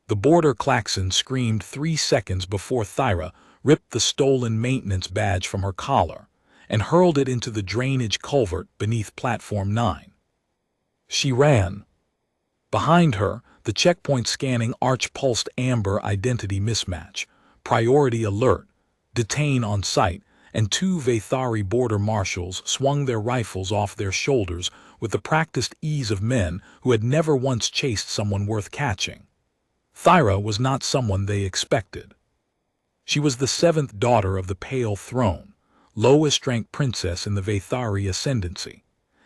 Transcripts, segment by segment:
The border klaxon screamed 3 seconds before Thyra ripped the stolen maintenance badge from her collar and hurled it into the drainage culvert beneath Platform 9. She ran. Behind her, the checkpoint scanning arch pulsed amber identity mismatch, priority alert, detain on sight, and 2 Vathari border marshals swung their rifles off their shoulders with the practiced ease of men who had never once chased someone worth catching. Thyra was not someone they expected. She was the 7th daughter of the Pale Throne, lowest-ranked princess in the Vathari ascendancy,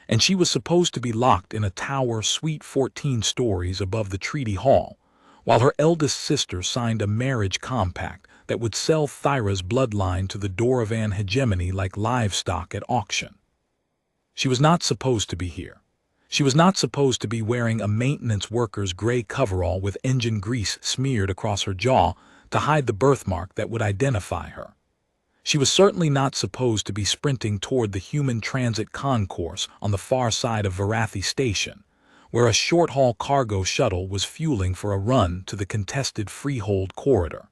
and she was supposed to be locked in a tower suite 14 stories above the Treaty Hall, while her eldest sister signed a marriage compact that would sell Thyra's bloodline to the Doravan hegemony like livestock at auction. She was not supposed to be here. She was not supposed to be wearing a maintenance worker's gray coverall with engine grease smeared across her jaw to hide the birthmark that would identify her. She was certainly not supposed to be sprinting toward the human transit concourse on the far side of Varathi Station, where a short-haul cargo shuttle was fueling for a run to the contested Freehold Corridor.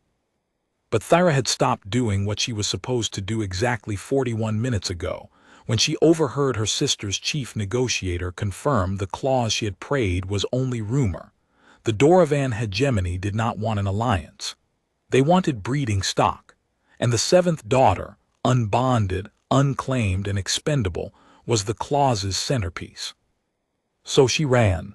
But Thyra had stopped doing what she was supposed to do exactly 41 minutes ago, when she overheard her sister's chief negotiator confirm the clause she had prayed was only rumor. The Doravan hegemony did not want an alliance. They wanted breeding stock, and the 7th daughter, unbonded, unclaimed, and expendable, was the clause's centerpiece. So she ran.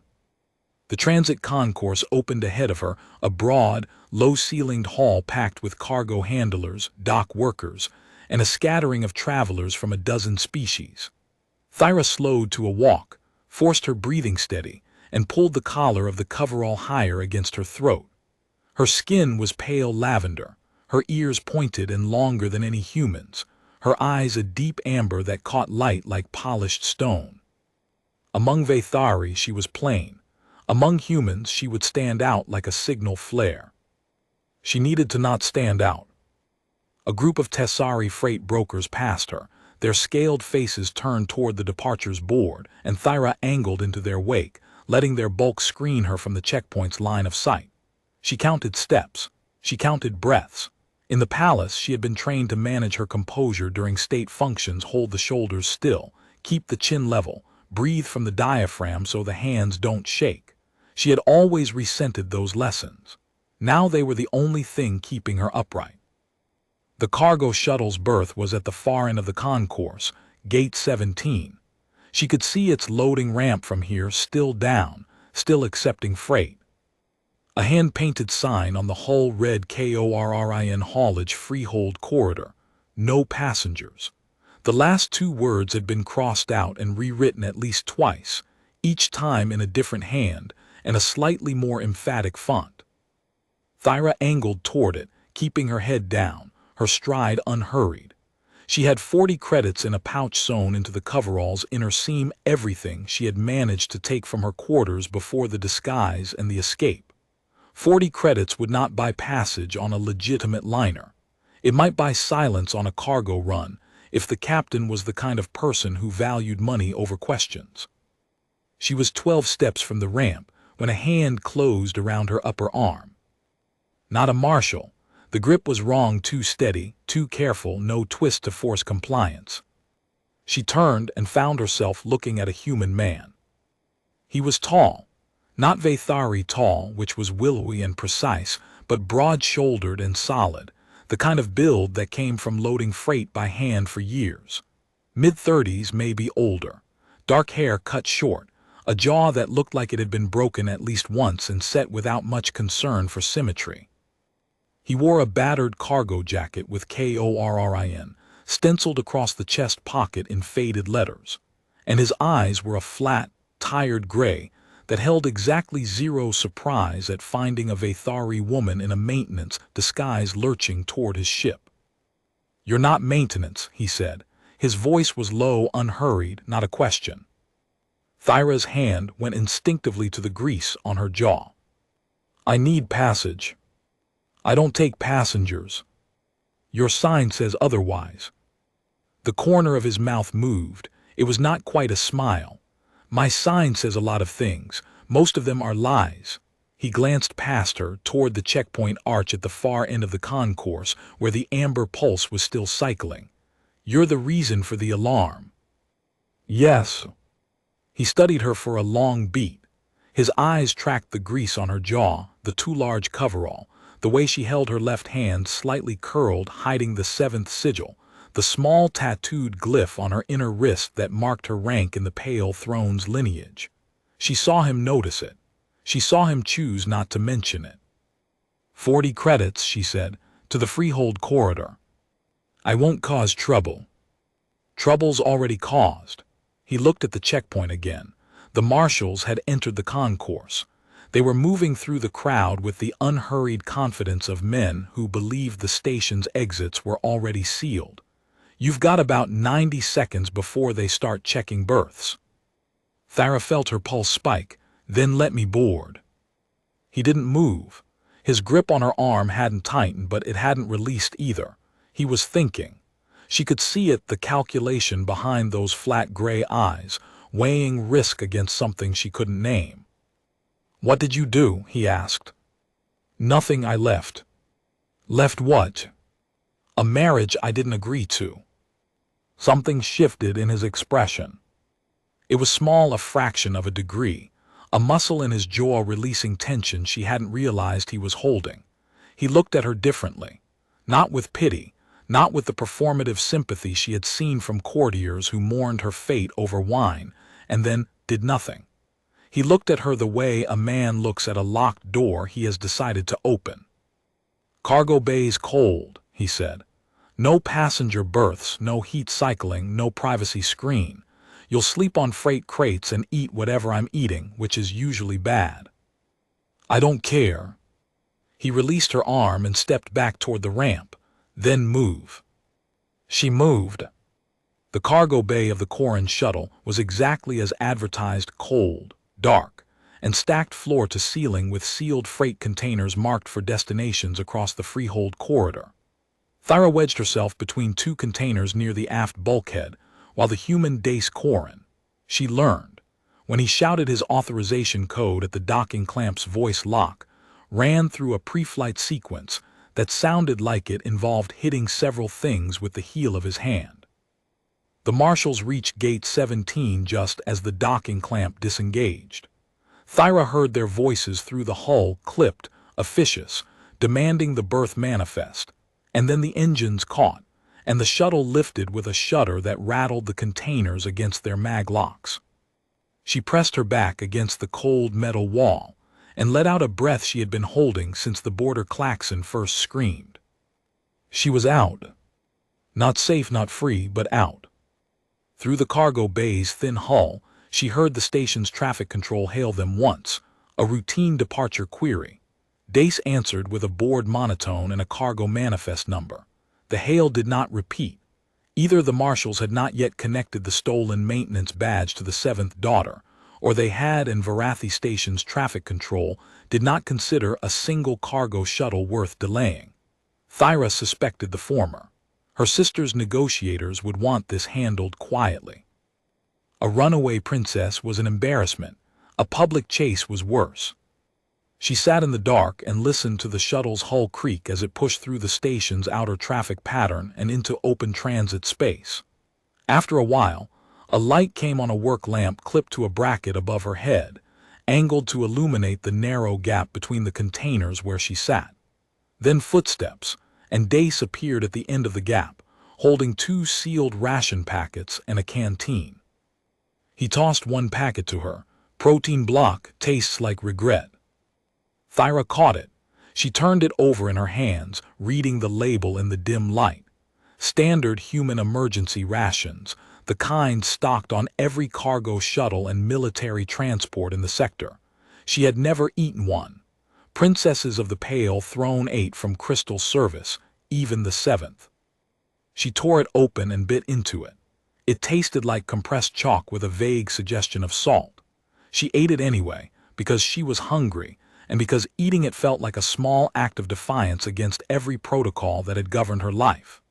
The transit concourse opened ahead of her, a broad, low-ceilinged hall packed with cargo handlers, dock workers, and a scattering of travelers from a dozen species. Thyra slowed to a walk, forced her breathing steady, and pulled the collar of the coverall higher against her throat. Her skin was pale lavender, her ears pointed and longer than any human's, her eyes a deep amber that caught light like polished stone. Among Vathari she was plain. Among humans she would stand out like a signal flare. She needed to not stand out. A group of Tessari freight brokers passed her, their scaled faces turned toward the departures board, and Thyra angled into their wake, letting their bulk screen her from the checkpoint's line of sight. She counted steps. She counted breaths. In the palace, she had been trained to manage her composure during state functions, hold the shoulders still, keep the chin level, breathe from the diaphragm so the hands don't shake. She had always resented those lessons. Now they were the only thing keeping her upright. The cargo shuttle's berth was at the far end of the concourse, gate 17. She could see its loading ramp from here, still down, still accepting freight. A hand-painted sign on the hull read KORRIN haulage Freehold Corridor, no passengers. The last 2 words had been crossed out and rewritten at least twice, each time in a different hand and a slightly more emphatic font. Thyra angled toward it, keeping her head down, her stride unhurried. She had 40 credits in a pouch sewn into the coverall's inner seam, everything she had managed to take from her quarters before the disguise and the escape. 40 credits would not buy passage on a legitimate liner. It might buy silence on a cargo run, if the captain was the kind of person who valued money over questions. She was 12 steps from the ramp when a hand closed around her upper arm. Not a marshal. The grip was wrong, too steady, too careful, no twist to force compliance. She turned and found herself looking at a human man. He was tall. Not Vathari tall, which was willowy and precise, but broad-shouldered and solid, the kind of build that came from loading freight by hand for years. Mid-30s, maybe older. Dark hair cut short, a jaw that looked like it had been broken at least once and set without much concern for symmetry. He wore a battered cargo jacket with KORRIN stenciled across the chest pocket in faded letters, and his eyes were a flat, tired gray that held exactly zero surprise at finding a Vathari woman in a maintenance disguise lurching toward his ship. "You're not maintenance," he said. His voice was low, unhurried, not a question. Thyra's hand went instinctively to the grease on her jaw. "I need passage." "I don't take passengers." "Your sign says otherwise." The corner of his mouth moved. It was not quite a smile. "My sign says a lot of things. Most of them are lies." He glanced past her toward the checkpoint arch at the far end of the concourse where the amber pulse was still cycling. "You're the reason for the alarm." "Yes." He studied her for a long beat. His eyes tracked the grease on her jaw, the too large coverall, the way she held her left hand slightly curled, hiding the seventh sigil, the small tattooed glyph on her inner wrist that marked her rank in the Pale Throne's lineage. She saw him notice it. She saw him choose not to mention it. 40 credits, she said, to the Freehold Corridor. "I won't cause trouble." Trouble's already caused. He looked at the checkpoint again. The marshals had entered the concourse. They were moving through the crowd with the unhurried confidence of men who believed the station's exits were already sealed. "You've got about 90 seconds before they start checking berths." Thyra felt her pulse spike. "Then let me board." He didn't move. His grip on her arm hadn't tightened, but it hadn't released either. He was thinking. She could see it, the calculation behind those flat gray eyes, weighing risk against something she couldn't name. "What did you do?" he asked. "Nothing, I left." "Left what?" "A marriage I didn't agree to." Something shifted in his expression. It was small, a fraction of a degree, a muscle in his jaw releasing tension she hadn't realized he was holding. He looked at her differently, not with pity, not with the performative sympathy she had seen from courtiers who mourned her fate over wine and then did nothing. He looked at her the way a man looks at a locked door he has decided to open. "Cargo bay's cold," he said. "No passenger berths, no heat cycling, no privacy screen. You'll sleep on freight crates and eat whatever I'm eating, which is usually bad." "I don't care." He released her arm and stepped back toward the ramp. "Then move." She moved. The cargo bay of the Corin shuttle was exactly as advertised, cold, dark, and stacked floor to ceiling with sealed freight containers marked for destinations across the Freehold Corridor. Thyra wedged herself between two containers near the aft bulkhead, while the human Dace Corin, she learned, when he shouted his authorization code at the docking clamp's voice lock, ran through a pre-flight sequence that sounded like it involved hitting several things with the heel of his hand. The marshals reached Gate 17 just as the docking clamp disengaged. Thyra heard their voices through the hull, clipped, officious, demanding the berth manifest, and then the engines caught, and the shuttle lifted with a shudder that rattled the containers against their mag locks. She pressed her back against the cold metal wall and let out a breath she had been holding since the border klaxon first screamed. She was out. Not safe, not free, but out. Through the cargo bay's thin hull, she heard the station's traffic control hail them once, a routine departure query. Dace answered with a bored monotone and a cargo manifest number. The hail did not repeat. Either the marshals had not yet connected the stolen maintenance badge to the seventh daughter, or they had, and Varathi Station's traffic control did not consider a single cargo shuttle worth delaying. Thyra suspected the former. Her sister's negotiators would want this handled quietly. A runaway princess was an embarrassment. A public chase was worse. She sat in the dark and listened to the shuttle's hull creak as it pushed through the station's outer traffic pattern and into open transit space. After a while, a light came on a work lamp clipped to a bracket above her head, angled to illuminate the narrow gap between the containers where she sat. Then footsteps, and Dace appeared at the end of the gap, holding 2 sealed ration packets and a canteen. He tossed one packet to her. "Protein block, tastes like regret." Thyra caught it. She turned it over in her hands, reading the label in the dim light. Standard human emergency rations, the kind stocked on every cargo shuttle and military transport in the sector. She had never eaten one. Princesses of the Pale Throne ate from crystal service, even the seventh. She tore it open and bit into it. It tasted like compressed chalk with a vague suggestion of salt. She ate it anyway, because she was hungry, and because eating it felt like a small act of defiance against every protocol that had governed her life.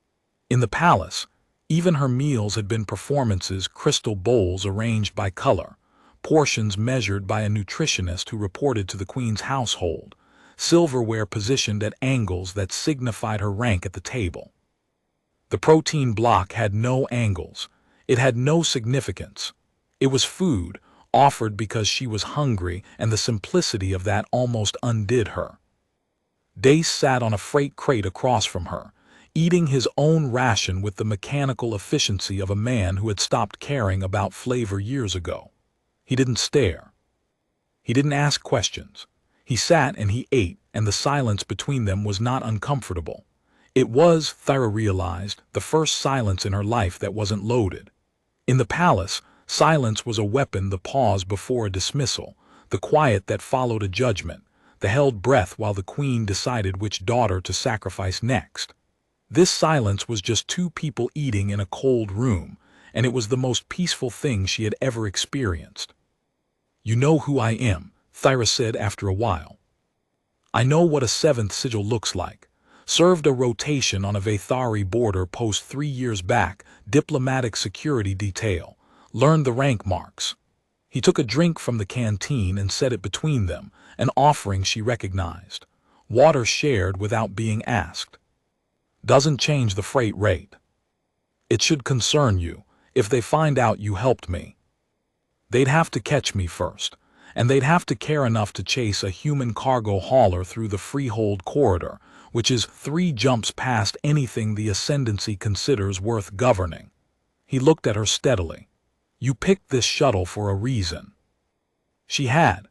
In the palace, even her meals had been performances, crystal bowls arranged by color, portions measured by a nutritionist who reported to the queen's household, silverware positioned at angles that signified her rank at the table. The protein block had no angles. It had no significance. It was food, offered because she was hungry, and the simplicity of that almost undid her. Dace sat on a freight crate across from her, eating his own ration with the mechanical efficiency of a man who had stopped caring about flavor years ago. He didn't stare. He didn't ask questions. He sat and he ate, and the silence between them was not uncomfortable. It was, Thyra realized, the first silence in her life that wasn't loaded. In the palace, silence was a weapon, the pause before a dismissal, the quiet that followed a judgment, the held breath while the queen decided which daughter to sacrifice next. This silence was just two people eating in a cold room, and it was the most peaceful thing she had ever experienced. "You know who I am," Thyra said after a while. "I know what a seventh sigil looks like. Served a rotation on a Vathari border post 3 years back, diplomatic security detail. Learned the rank marks." He took a drink from the canteen and set it between them, an offering she recognized. Water shared without being asked. "Doesn't change the freight rate. It should concern you if they find out you helped me. They'd have to catch me first, and they'd have to care enough to chase a human cargo hauler through the Freehold Corridor, which is 3 jumps past anything the Ascendancy considers worth governing." He looked at her steadily. "You picked this shuttle for a reason." She had.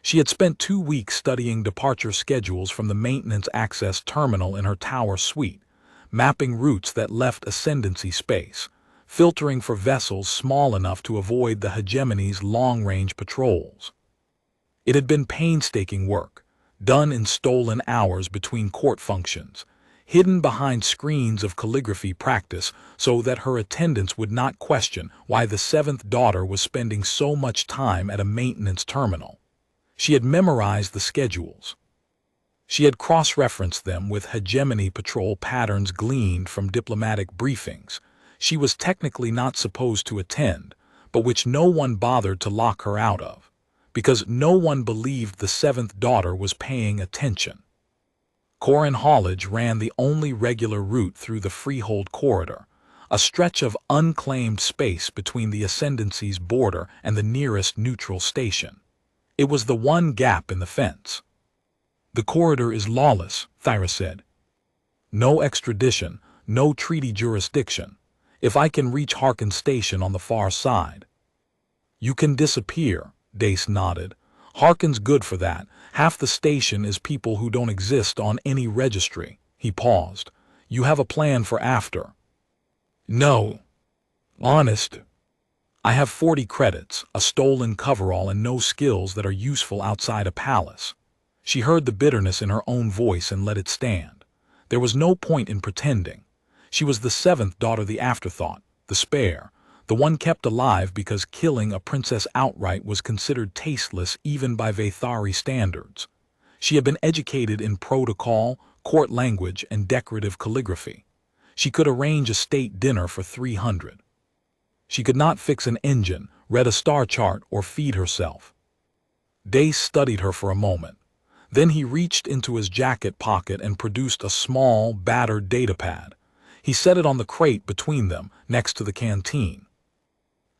She had spent 2 weeks studying departure schedules from the maintenance access terminal in her tower suite, mapping routes that left Ascendancy space, filtering for vessels small enough to avoid the hegemony's long-range patrols. It had been painstaking work, done in stolen hours between court functions, hidden behind screens of calligraphy practice so that her attendants would not question why the 7th daughter was spending so much time at a maintenance terminal. She had memorized the schedules. She had cross-referenced them with hegemony patrol patterns gleaned from diplomatic briefings she was technically not supposed to attend, but which no one bothered to lock her out of, because no one believed the 7th daughter was paying attention. Corin haulage ran the only regular route through the Freehold Corridor, a stretch of unclaimed space between the Ascendancy's border and the nearest neutral station. It was the one gap in the fence. "The corridor is lawless," Thyra said. "No extradition, no treaty jurisdiction. If I can reach Harkin Station on the far side." "You can disappear," Dace nodded. "Harkin's good for that. Half the station is people who don't exist on any registry." He paused. "You have a plan for after?" "No. Honest. I have 40 credits, a stolen coverall, and no skills that are useful outside a palace." She heard the bitterness in her own voice and let it stand. There was no point in pretending. She was the 7th daughter, the afterthought, the spare, the one kept alive because killing a princess outright was considered tasteless even by Vathari standards. She had been educated in protocol, court language, and decorative calligraphy. She could arrange a state dinner for 300. She could not fix an engine, read a star chart, or feed herself. Dace studied her for a moment. Then he reached into his jacket pocket and produced a small, battered datapad. He set it on the crate between them, next to the canteen.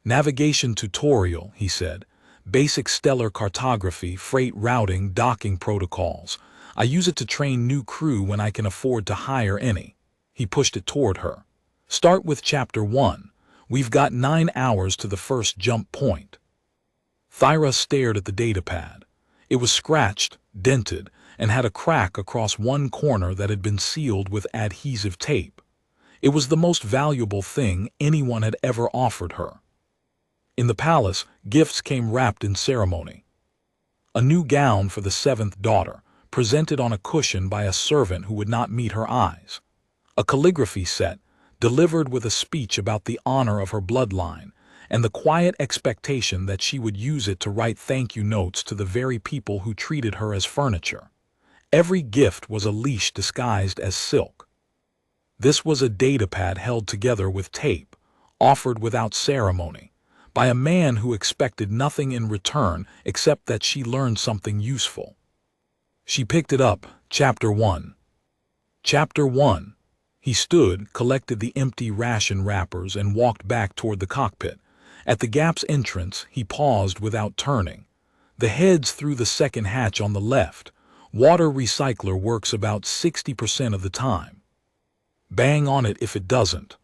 "Navigation tutorial," he said. "Basic stellar cartography, freight routing, docking protocols. I use it to train new crew when I can afford to hire any." He pushed it toward her. "Start with Chapter 1. We've got 9 hours to the first jump point." Thyra stared at the datapad. It was scratched, dented, and had a crack across one corner that had been sealed with adhesive tape. It was the most valuable thing anyone had ever offered her. In the palace, gifts came wrapped in ceremony. A new gown for the 7th daughter, presented on a cushion by a servant who would not meet her eyes. A calligraphy set, delivered with a speech about the honor of her bloodline, and the quiet expectation that she would use it to write thank-you notes to the very people who treated her as furniture. Every gift was a leash disguised as silk. This was a datapad held together with tape, offered without ceremony, by a man who expected nothing in return except that she learn something useful. She picked it up. Chapter 1. Chapter 1. He stood, collected the empty ration wrappers, and walked back toward the cockpit. At the gap's entrance, he paused without turning. The head's through the second hatch on the left. Water recycler works about 60% of the time. Bang on it if it doesn't.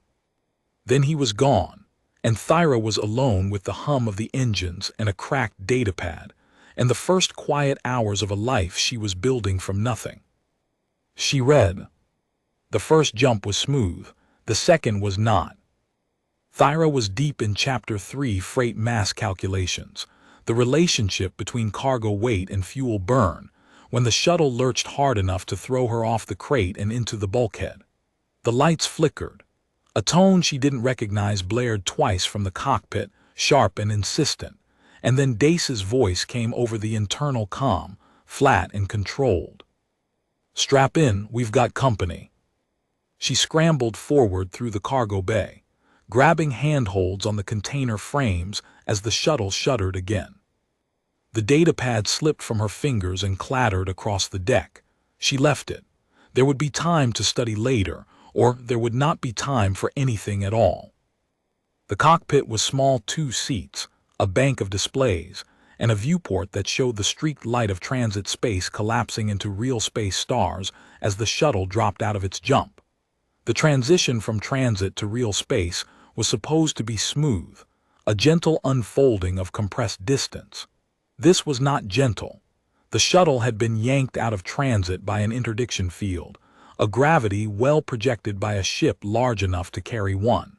Then he was gone, and Thyra was alone with the hum of the engines and a cracked datapad, and the first quiet hours of a life she was building from nothing. She read. The first jump was smooth, the second was not. Thyra was deep in Chapter 3, Freight Mass Calculations, the relationship between cargo weight and fuel burn, when the shuttle lurched hard enough to throw her off the crate and into the bulkhead. The lights flickered. A tone she didn't recognize blared twice from the cockpit, sharp and insistent, and then Dace's voice came over the internal comm, flat and controlled. Strap in, we've got company. She scrambled forward through the cargo bay, grabbing handholds on the container frames as the shuttle shuddered again. The datapad slipped from her fingers and clattered across the deck. She left it. There would be time to study later, or there would not be time for anything at all. The cockpit was small, 2 seats, a bank of displays, and a viewport that showed the streaked light of transit space collapsing into real space stars as the shuttle dropped out of its jump. The transition from transit to real space was supposed to be smooth, a gentle unfolding of compressed distance. This was not gentle. The shuttle had been yanked out of transit by an interdiction field, a gravity well projected by a ship large enough to carry one.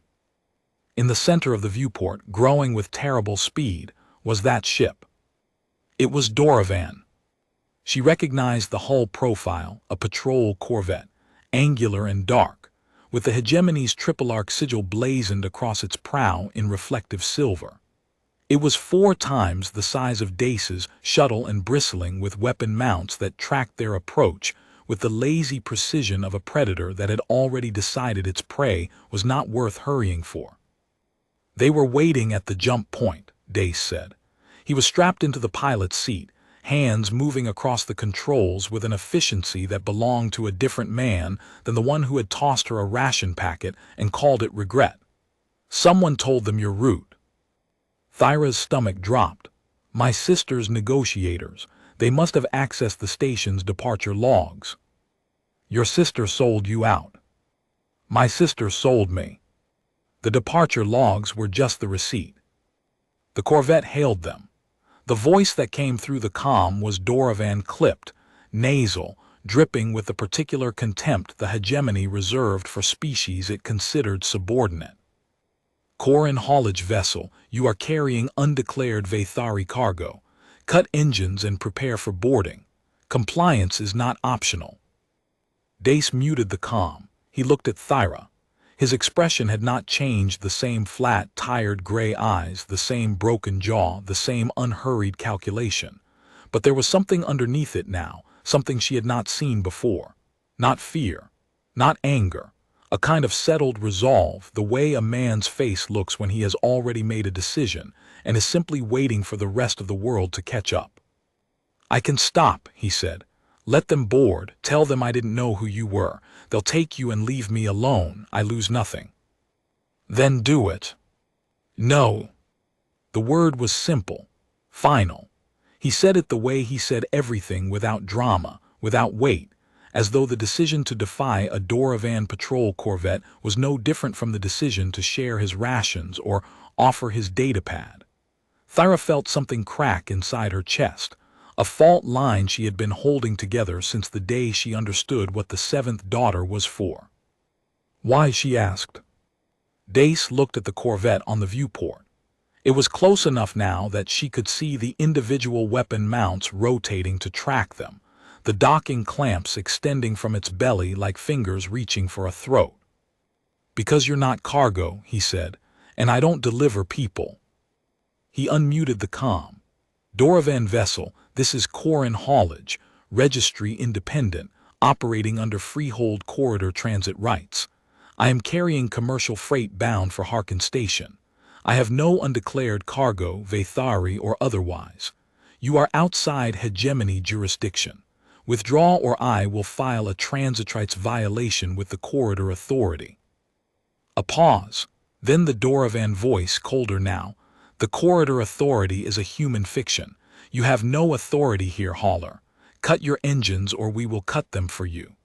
In the center of the viewport, growing with terrible speed, was that ship. It was Doravan. She recognized the hull profile, a patrol corvette, angular and dark, with the hegemony's triple-arc sigil blazoned across its prow in reflective silver. It was 4 times the size of Dace's shuttle and bristling with weapon mounts that tracked their approach with the lazy precision of a predator that had already decided its prey was not worth hurrying for. They were waiting at the jump point, Dace said. He was strapped into the pilot's seat, hands moving across the controls with an efficiency that belonged to a different man than the one who had tossed her a ration packet and called it regret. Someone told them your route. Thyra's stomach dropped. My sister's negotiators. They must have accessed the station's departure logs. Your sister sold you out. My sister sold me. The departure logs were just the receipt. The corvette hailed them. The voice that came through the comm was Doravan, clipped, nasal, dripping with the particular contempt the hegemony reserved for species it considered subordinate. Corin haulage vessel, you are carrying undeclared Vathari cargo. Cut engines and prepare for boarding. Compliance is not optional. Dace muted the comm. He looked at Thyra. His expression had not changed, the same flat, tired gray eyes, the same broken jaw, the same unhurried calculation. But there was something underneath it now, something she had not seen before. Not fear, not anger, a kind of settled resolve, the way a man's face looks when he has already made a decision and is simply waiting for the rest of the world to catch up. I can stop, he said. Let them board, tell them I didn't know who you were. They'll take you and leave me alone. I lose nothing. Then do it. No. The word was simple, final. He said it the way he said everything, without drama, without weight, as though the decision to defy a Doravan patrol corvette was no different from the decision to share his rations or offer his datapad. Thyra felt something crack inside her chest, a fault line she had been holding together since the day she understood what the 7th daughter was for. Why, she asked. Dace looked at the corvette on the viewport. It was close enough now that she could see the individual weapon mounts rotating to track them, the docking clamps extending from its belly like fingers reaching for a throat. Because you're not cargo, he said, and I don't deliver people. He unmuted the comm. Doravan vessel, this is Corin haulage, registry independent, operating under Freehold Corridor transit rights. I am carrying commercial freight bound for Harkin Station. I have no undeclared cargo, Vathari or otherwise. You are outside hegemony jurisdiction. Withdraw or I will file a transit rights violation with the Corridor Authority." A pause. Then the Doravan voice, colder now. "The Corridor Authority is a human fiction. You have no authority here, hauler. Cut your engines or we will cut them for you."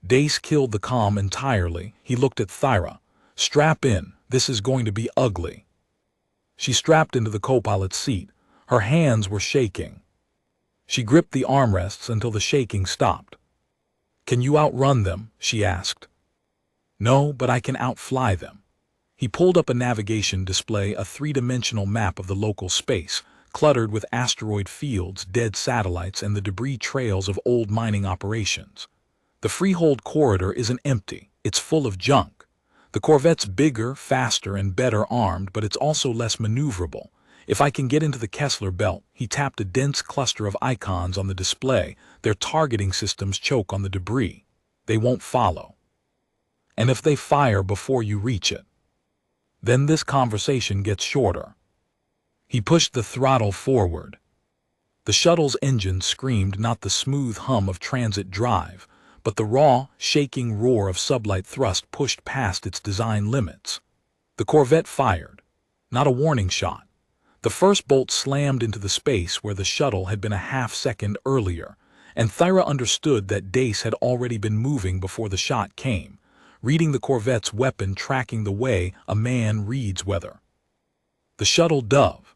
Dace killed the calm entirely. He looked at Thyra. "Strap in. This is going to be ugly." She strapped into the co-pilot's seat. Her hands were shaking. She gripped the armrests until the shaking stopped. "Can you outrun them?" she asked. "No, but I can outfly them." He pulled up a navigation display, a three-dimensional map of the local space, cluttered with asteroid fields, dead satellites, and the debris trails of old mining operations. The Freehold Corridor isn't empty. It's full of junk. The Corvette's bigger, faster, and better armed, but it's also less maneuverable. If I can get into the Kessler Belt, he tapped a dense cluster of icons on the display. Their targeting systems choke on the debris. They won't follow. And if they fire before you reach it, then this conversation gets shorter. He pushed the throttle forward. The shuttle's engine screamed not the smooth hum of transit drive, but the raw, shaking roar of sublight thrust pushed past its design limits. The Corvette fired. Not a warning shot. The first bolt slammed into the space where the shuttle had been a half-second earlier, and Thyra understood that Dace had already been moving before the shot came, reading the Corvette's weapon, tracking the way a man reads weather. The shuttle dove.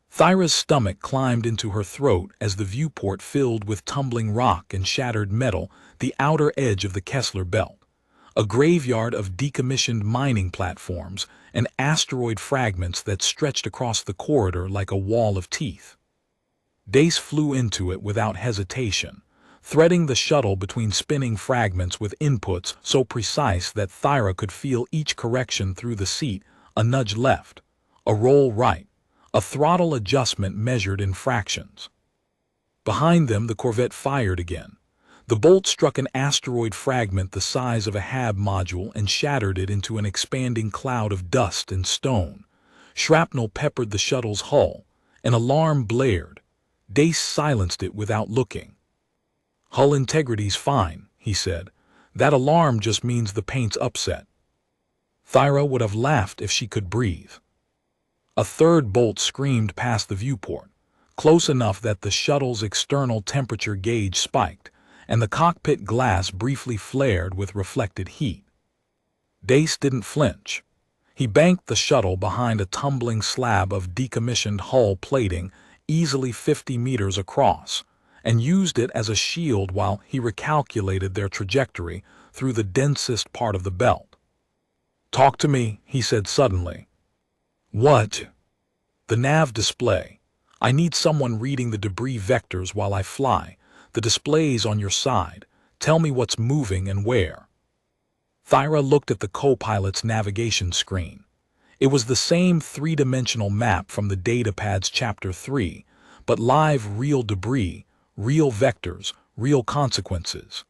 Thyra's stomach climbed into her throat as the viewport filled with tumbling rock and shattered metal, the outer edge of the Kessler Belt. A graveyard of decommissioned mining platforms and asteroid fragments that stretched across the corridor like a wall of teeth. Dace flew into it without hesitation, threading the shuttle between spinning fragments with inputs so precise that Thyra could feel each correction through the seat, a nudge left, a roll right, a throttle adjustment measured in fractions. Behind them, the Corvette fired again. The bolt struck an asteroid fragment the size of a HAB module and shattered it into an expanding cloud of dust and stone. Shrapnel peppered the shuttle's hull. An alarm blared. Dace silenced it without looking. "Hull integrity's fine," he said. "That alarm just means the paint's upset." Thyra would have laughed if she could breathe. A third bolt screamed past the viewport, close enough that the shuttle's external temperature gauge spiked, and the cockpit glass briefly flared with reflected heat. Dace didn't flinch. He banked the shuttle behind a tumbling slab of decommissioned hull plating easily 50 meters across, and used it as a shield while he recalculated their trajectory through the densest part of the belt. "Talk to me," he said suddenly. "What?" "The nav display. I need someone reading the debris vectors while I fly. The display's on your side. Tell me what's moving and where." Thyra looked at the co-pilot's navigation screen. It was the same three-dimensional map from the datapad's Chapter 3, but live real debris, real vectors, real consequences.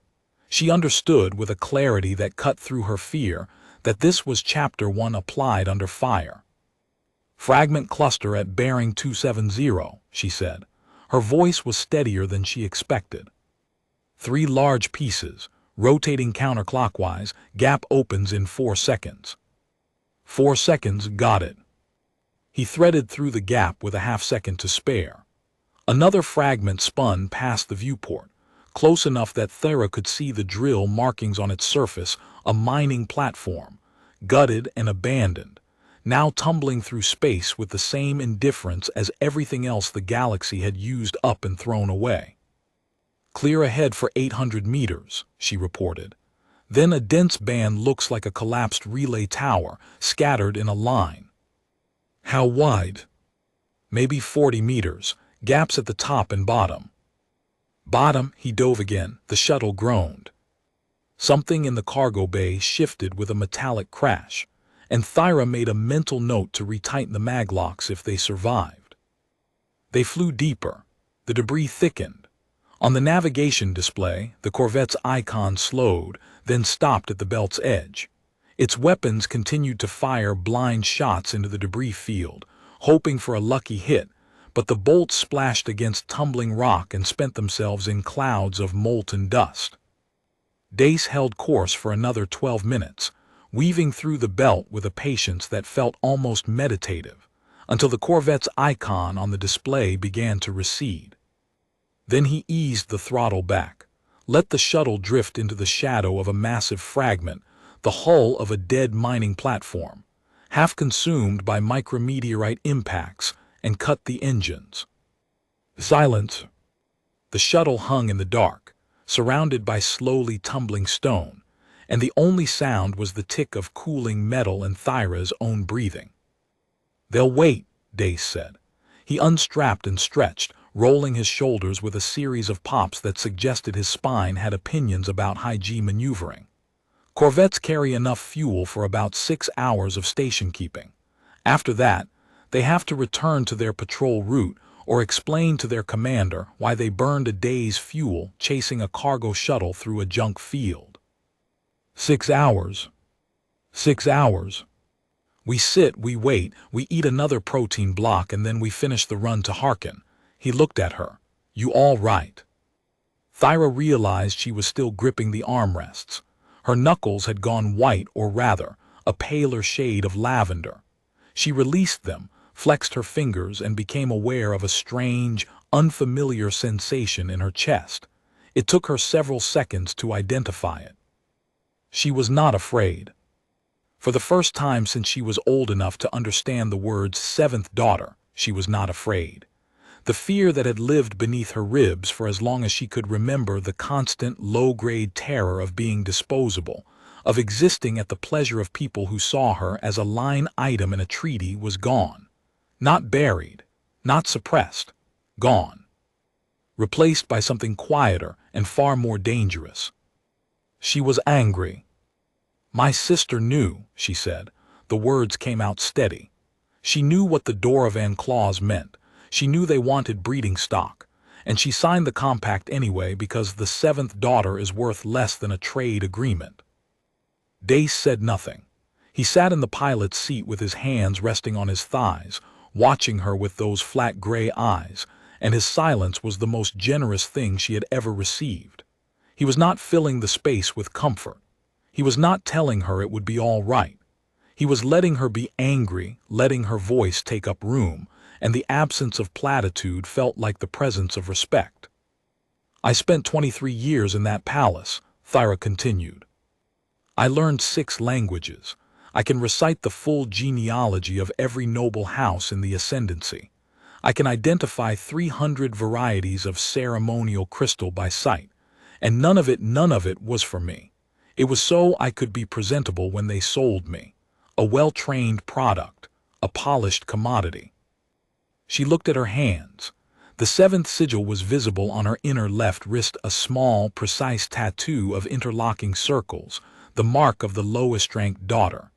She understood with a clarity that cut through her fear that this was Chapter 1 applied under fire. "Fragment cluster at bearing 270, she said. Her voice was steadier than she expected. 3 large pieces, rotating counterclockwise, gap opens in 4 seconds. 4 seconds, got it." He threaded through the gap with a half-second to spare. Another fragment spun past the viewport, close enough that Thyra could see the drill markings on its surface, a mining platform, gutted and abandoned, now tumbling through space with the same indifference as everything else the galaxy had used up and thrown away. "Clear ahead for 800 meters, she reported. Then a dense band looks like a collapsed relay tower, scattered in a line. "How wide?" "Maybe 40 meters, gaps at the top and bottom." "Bottom," he dove again. The shuttle groaned. Something in the cargo bay shifted with a metallic crash, and Thyra made a mental note to retighten the maglocks if they survived. They flew deeper. The debris thickened. On the navigation display, the Corvette's icon slowed, then stopped at the belt's edge. Its weapons continued to fire blind shots into the debris field, hoping for a lucky hit, but the bolts splashed against tumbling rock and spent themselves in clouds of molten dust. Dace held course for another 12 minutes, weaving through the belt with a patience that felt almost meditative, until the Corvette's icon on the display began to recede. Then he eased the throttle back, let the shuttle drift into the shadow of a massive fragment, the hull of a dead mining platform, half consumed by micrometeorite impacts, and cut the engines. Silence. The shuttle hung in the dark, surrounded by slowly tumbling stone, and the only sound was the tick of cooling metal and Thyra's own breathing. "They'll wait," Dace said. He unstrapped and stretched, rolling his shoulders with a series of pops that suggested his spine had opinions about high-G maneuvering. Corvettes carry enough fuel for about 6 hours of station keeping. After that, they have to return to their patrol route or explain to their commander why they burned a day's fuel chasing a cargo shuttle through a junk field. 6 hours. 6 hours. We sit, we wait, we eat another protein block, and then we finish the run to Harkin. He looked at her. "You all right?" Thyra realized she was still gripping the armrests. Her knuckles had gone white, or rather, a paler shade of lavender. She released them, flexed her fingers, and became aware of a strange, unfamiliar sensation in her chest. It took her several seconds to identify it. She was not afraid. For the first time since she was old enough to understand the words seventh daughter, she was not afraid. The fear that had lived beneath her ribs for as long as she could remember, the constant, low-grade terror of being disposable, of existing at the pleasure of people who saw her as a line item in a treaty, was gone. Not buried, not suppressed, gone. Replaced by something quieter and far more dangerous. She was angry. "My sister knew," she said. The words came out steady. She knew what the Doravan clause meant. She knew they wanted breeding stock, and she signed the compact anyway because the seventh daughter is worth less than a trade agreement. Dace said nothing. He sat in the pilot's seat with his hands resting on his thighs, watching her with those flat gray eyes, and his silence was the most generous thing she had ever received. He was not filling the space with comfort. He was not telling her it would be all right. He was letting her be angry, letting her voice take up room, and the absence of platitude felt like the presence of respect. "I spent 23 years in that palace," Thyra continued. "I learned 6 languages. I can recite the full genealogy of every noble house in the ascendancy. I can identify 300 varieties of ceremonial crystal by sight, and none of it was for me. It was so I could be presentable when they sold me, a well-trained product, a polished commodity." She looked at her hands. The 7th sigil was visible on her inner left wrist, a small, precise tattoo of interlocking circles, the mark of the lowest-ranked daughter.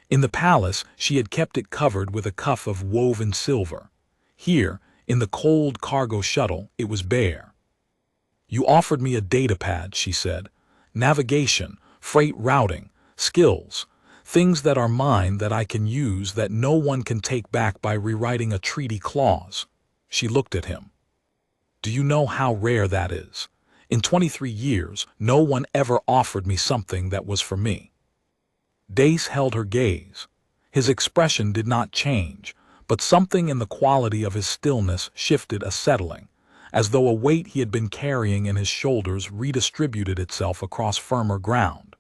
In the palace, she had kept it covered with a cuff of woven silver. Here, in the cold cargo shuttle, it was bare. "You offered me a datapad," she said. "Navigation, freight routing, skills. Things that are mine that I can use that no one can take back by rewriting a treaty clause." She looked at him. "Do you know how rare that is? In 23 years, no one ever offered me something that was for me." Dace held her gaze. His expression did not change, but something in the quality of his stillness shifted, a settling, as though a weight he had been carrying in his shoulders redistributed itself across firmer ground.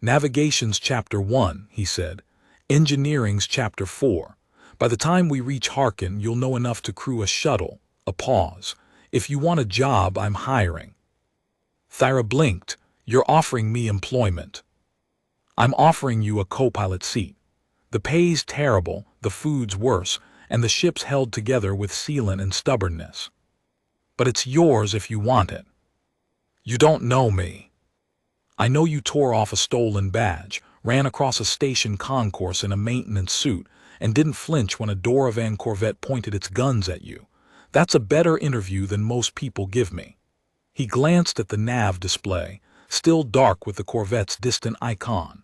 "Navigation's Chapter 1, he said. "Engineering's Chapter 4. By the time we reach Harkin, you'll know enough to crew a shuttle." A pause. "If you want a job, I'm hiring." Thyra blinked. "You're offering me employment." "I'm offering you a co-pilot seat. The pay's terrible, the food's worse, and the ship's held together with sealant and stubbornness. But it's yours if you want it." "You don't know me." "I know you tore off a stolen badge, ran across a station concourse in a maintenance suit, and didn't flinch when a Doravan Corvette pointed its guns at you. That's a better interview than most people give me." He glanced at the nav display, still dark with the Corvette's distant icon.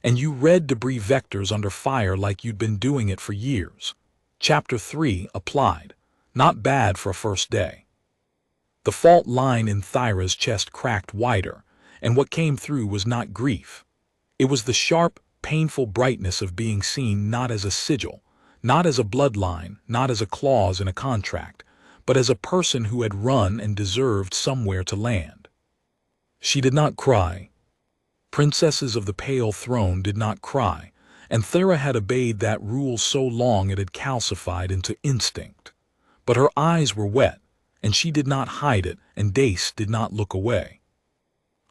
and you read debris vectors under fire like you'd been doing it for years. Chapter 3 applied. Not bad for a first day. The fault line in Thyra's chest cracked wider, and what came through was not grief. It was the sharp, painful brightness of being seen not as a sigil, not as a bloodline, not as a clause in a contract, but as a person who had run and deserved somewhere to land. She did not cry. Princesses of the Pale Throne did not cry, and Thyra had obeyed that rule so long it had calcified into instinct. But her eyes were wet, and she did not hide it, and Dace did not look away.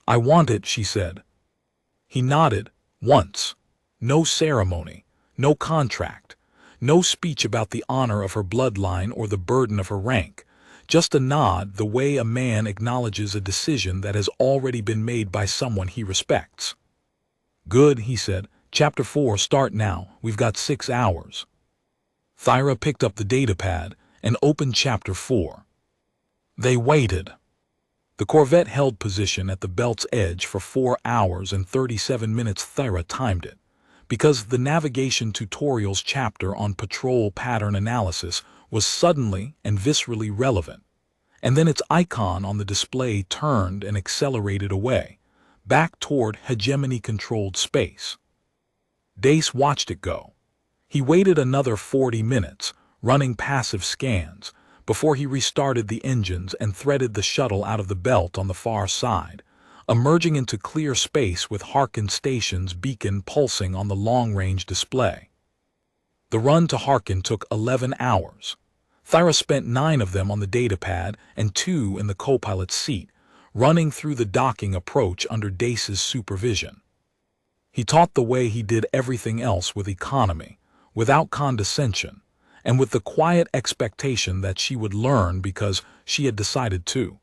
"I want it," she said. He nodded, once. No ceremony, no contract, no speech about the honor of her bloodline or the burden of her rank, just a nod the way a man acknowledges a decision that has already been made by someone he respects. "Good," he said. "Chapter 4 start now. We've got 6 hours." Thyra picked up the datapad and opened Chapter 4. They waited. The Corvette held position at the belt's edge for 4 hours and 37 minutes. Thyra timed it, because the navigation tutorials chapter on patrol pattern analysis was suddenly and viscerally relevant, and then its icon on the display turned and accelerated away, back toward hegemony-controlled space. Dace watched it go. He waited another 40 minutes, running passive scans, before he restarted the engines and threaded the shuttle out of the belt on the far side, emerging into clear space with Harkin Station's beacon pulsing on the long-range display. The run to Harkin took 11 hours. Thyra spent 9 of them on the datapad and 2 in the co-pilot's seat, running through the docking approach under Dace's supervision. He taught the way he did everything else with economy, without condescension, and with the quiet expectation that she would learn because she had decided to.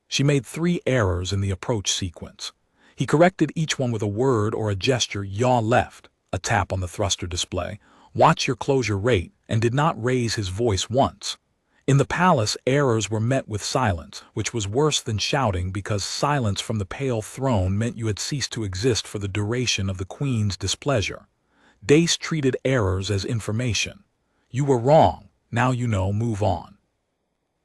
She made 3 errors in the approach sequence. He corrected each one with a word or a gesture: yaw left, a tap on the thruster display, watch your closure rate, and did not raise his voice once. In the palace, errors were met with silence, which was worse than shouting because silence from the Pale Throne meant you had ceased to exist for the duration of the Queen's displeasure. Dace treated errors as information. You were wrong, now you know, move on.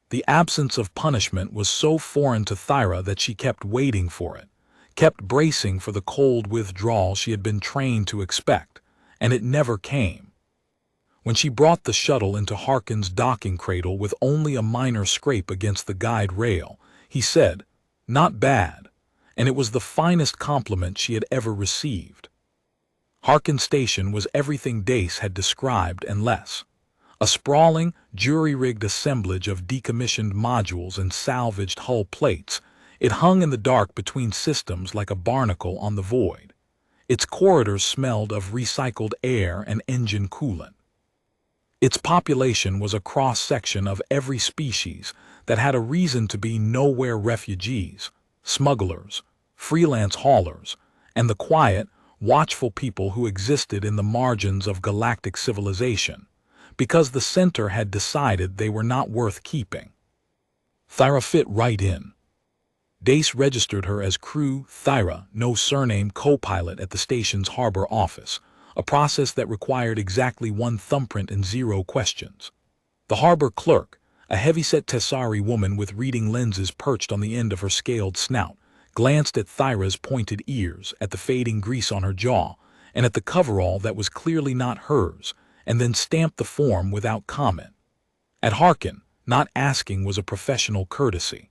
The absence of punishment was so foreign to Thyra that she kept waiting for it, kept bracing for the cold withdrawal she had been trained to expect, and it never came. When she brought the shuttle into Harkin's docking cradle with only a minor scrape against the guide rail, he said, "Not bad," and it was the finest compliment she had ever received. Harkin Station was everything Dace had described and less. A sprawling, jury-rigged assemblage of decommissioned modules and salvaged hull plates, it hung in the dark between systems like a barnacle on the void. Its corridors smelled of recycled air and engine coolant. Its population was a cross-section of every species that had a reason to be nowhere: refugees, smugglers, freelance haulers, and the quiet, watchful people who existed in the margins of galactic civilization, because the center had decided they were not worth keeping. Thyra fit right in. Dace registered her as Crew Thyra, no surname, co-pilot at the station's harbor office, a process that required exactly 1 thumbprint and 0 questions. The harbor clerk, a heavyset Tessari woman with reading lenses perched on the end of her scaled snout, glanced at Thyra's pointed ears, at the fading grease on her jaw, and at the coverall that was clearly not hers, and then stamped the form without comment. At Harkin, not asking was a professional courtesy.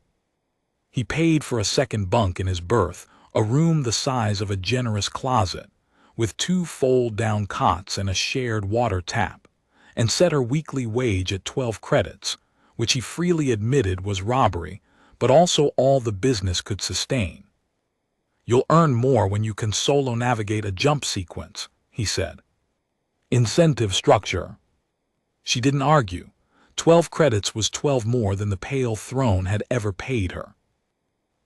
He paid for a second bunk in his berth, a room the size of a generous closet, with 2 fold-down cots and a shared water tap, and set her weekly wage at 12 credits, which he freely admitted was robbery, but also all the business could sustain. "You'll earn more when you can solo navigate a jump sequence," he said. "Incentive structure." She didn't argue. 12 credits was 12 more than the Pale Throne had ever paid her.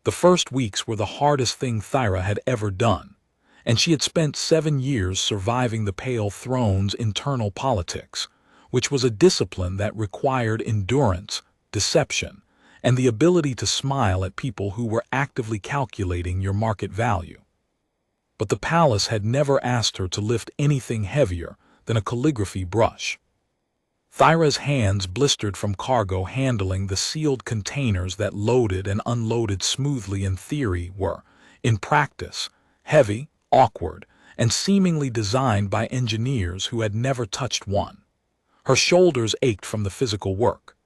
The first weeks were the hardest thing Thyra had ever done, and she had spent 7 years surviving the Pale Throne's internal politics, which was a discipline that required endurance, deception, and the ability to smile at people who were actively calculating your market value. but the palace had never asked her to lift anything heavier than a calligraphy brush. Thyra's hands blistered from cargo handling the sealed containers that loaded and unloaded smoothly in theory were, in practice, heavy, awkward, and seemingly designed by engineers who had never touched one. Her shoulders ached from the physical work.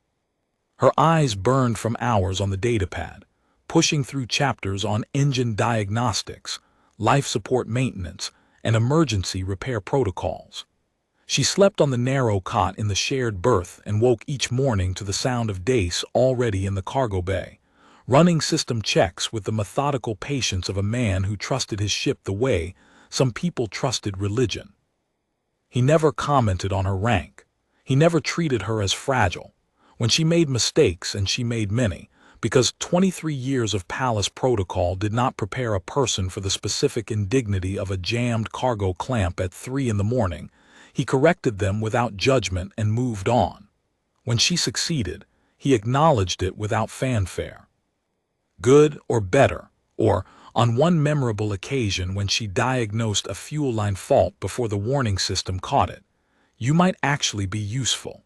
Her eyes burned from hours on the datapad, pushing through chapters on engine diagnostics, life support maintenance, and emergency repair protocols. She slept on the narrow cot in the shared berth and woke each morning to the sound of Dace already in the cargo bay, running system checks with the methodical patience of a man who trusted his ship the way some people trusted religion. He never commented on her rank. He never treated her as fragile. When she made mistakes, and she made many, because 23 years of palace protocol did not prepare a person for the specific indignity of a jammed cargo clamp at 3 in the morning, he corrected them without judgment and moved on. When she succeeded, he acknowledged it without fanfare. Good or better, or, on one memorable occasion when she diagnosed a fuel line fault before the warning system caught it, you might actually be useful.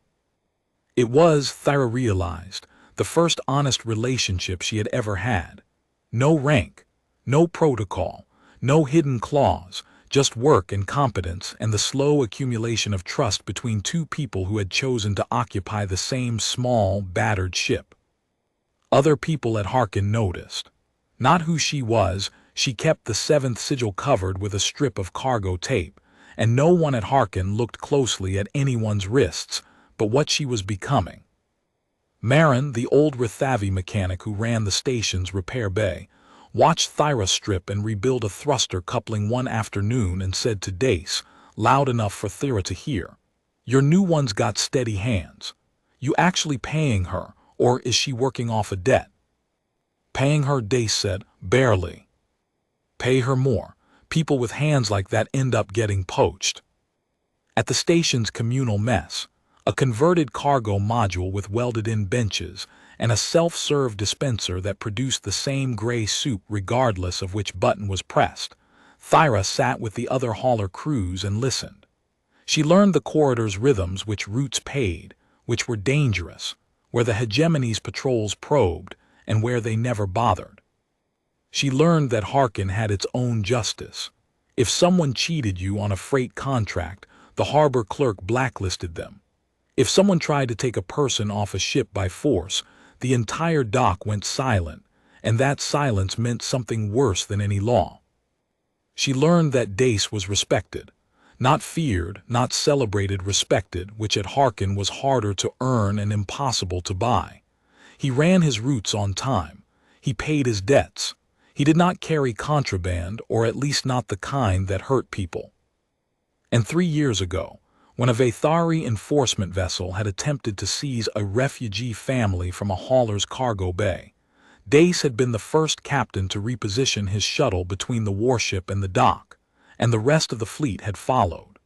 It was, Thyra realized, the first honest relationship she had ever had. No rank, no protocol, no hidden clause, just work and competence and the slow accumulation of trust between two people who had chosen to occupy the same small, battered ship. Other people at Harkin noticed. Not who she was, she kept the 7th sigil covered with a strip of cargo tape, and no one at Harkin looked closely at anyone's wrists, but what she was becoming. Marin, the old Rithavi mechanic who ran the station's repair bay, watched Thyra strip and rebuild a thruster coupling one afternoon and said to Dace, loud enough for Thyra to hear, "Your new one's got steady hands. You actually paying her, or is she working off a debt?" "Paying her," Dace said, "barely." "Pay her more. People with hands like that end up getting poached." At the station's communal mess, a converted cargo module with welded-in benches, and a self-serve dispenser that produced the same gray soup regardless of which button was pressed, Thyra sat with the other hauler crews and listened. She learned the corridor's rhythms, which routes paid, which were dangerous, where the hegemony's patrols probed, and where they never bothered. She learned that Harkin had its own justice. If someone cheated you on a freight contract, the harbor clerk blacklisted them. If someone tried to take a person off a ship by force, the entire dock went silent, and that silence meant something worse than any law. She learned that Dace was respected. Not feared, not celebrated, respected, which at Harkin was harder to earn and impossible to buy. He ran his routes on time. He paid his debts. He did not carry contraband, or at least not the kind that hurt people. And 3 years ago, when a Vathari enforcement vessel had attempted to seize a refugee family from a hauler's cargo bay, Dace had been the first captain to reposition his shuttle between the warship and the dock, and the rest of the fleet had followed.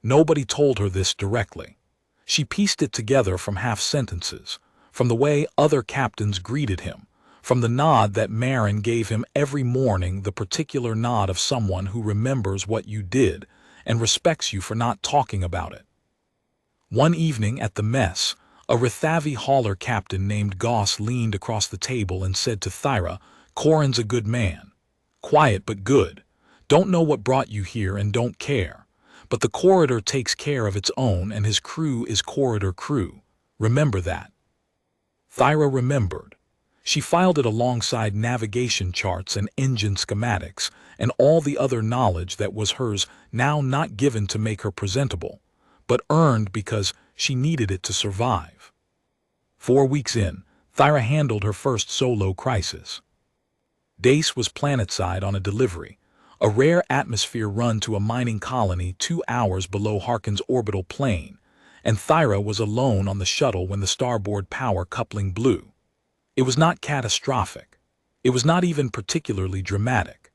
Nobody told her this directly. She pieced it together from half-sentences, from the way other captains greeted him, from the nod that Marin gave him every morning, the particular nod of someone who remembers what you did and respects you for not talking about it. One evening at the mess, a Rithavi hauler captain named Goss leaned across the table and said to Thyra, "Corin's a good man. Quiet but good. Don't know what brought you here and don't care. But the corridor takes care of its own, and his crew is corridor crew. Remember that." Thyra remembered. She filed it alongside navigation charts and engine schematics and all the other knowledge that was hers, now not given to make her presentable, but earned because she needed it to survive. 4 weeks in, Thyra handled her first solo crisis. Dace was planetside on a delivery, a rare atmosphere run to a mining colony 2 hours below Harkin's orbital plane, and Thyra was alone on the shuttle when the starboard power coupling blew. It was not catastrophic. It was not even particularly dramatic.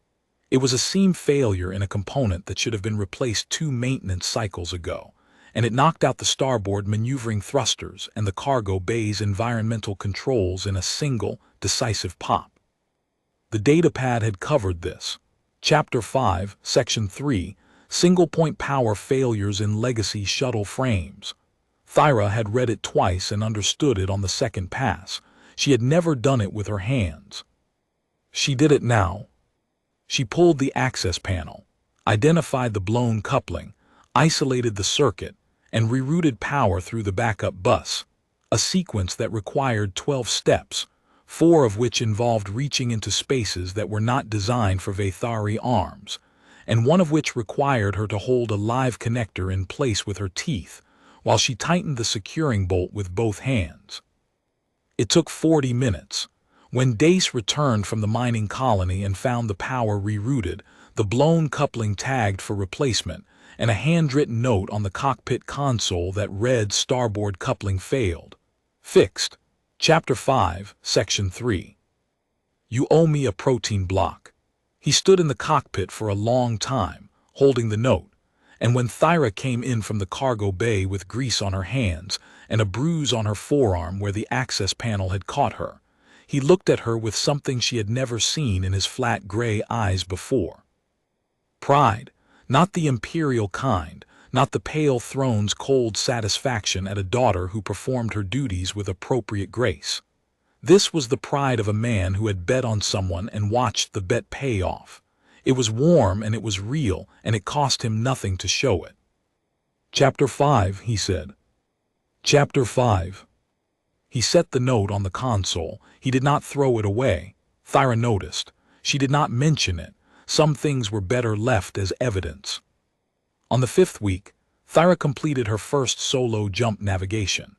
It was a seam failure in a component that should have been replaced 2 maintenance cycles ago, and it knocked out the starboard maneuvering thrusters and the cargo bay's environmental controls in a single, decisive pop. The datapad had covered this. Chapter 5, Section 3, Single-Point Power Failures in Legacy Shuttle Frames. Thyra had read it twice and understood it on the second pass. She had never done it with her hands. She did it now. She pulled the access panel, identified the blown coupling, isolated the circuit, and rerouted power through the backup bus, a sequence that required 12 steps, 4 of which involved reaching into spaces that were not designed for Vathari arms, and 1 of which required her to hold a live connector in place with her teeth, while she tightened the securing bolt with both hands. It took 40 minutes. When Dace returned from the mining colony and found the power rerouted, the blown coupling tagged for replacement, and a handwritten note on the cockpit console that read starboard coupling failed. Fixed. Chapter 5, Section 3. You owe me a protein block. He stood in the cockpit for a long time, holding the note, and when Thyra came in from the cargo bay with grease on her hands and a bruise on her forearm where the access panel had caught her, he looked at her with something she had never seen in his flat gray eyes before. Pride, not the imperial kind, not the pale throne's cold satisfaction at a daughter who performed her duties with appropriate grace. This was the pride of a man who had bet on someone and watched the bet pay off. It was warm and it was real, and it cost him nothing to show it. Chapter 5, he said. Chapter 5. He set the note on the console. He did not throw it away. Thyra noticed. She did not mention it. Some things were better left as evidence. On the 5th week, Thyra completed her first solo jump navigation.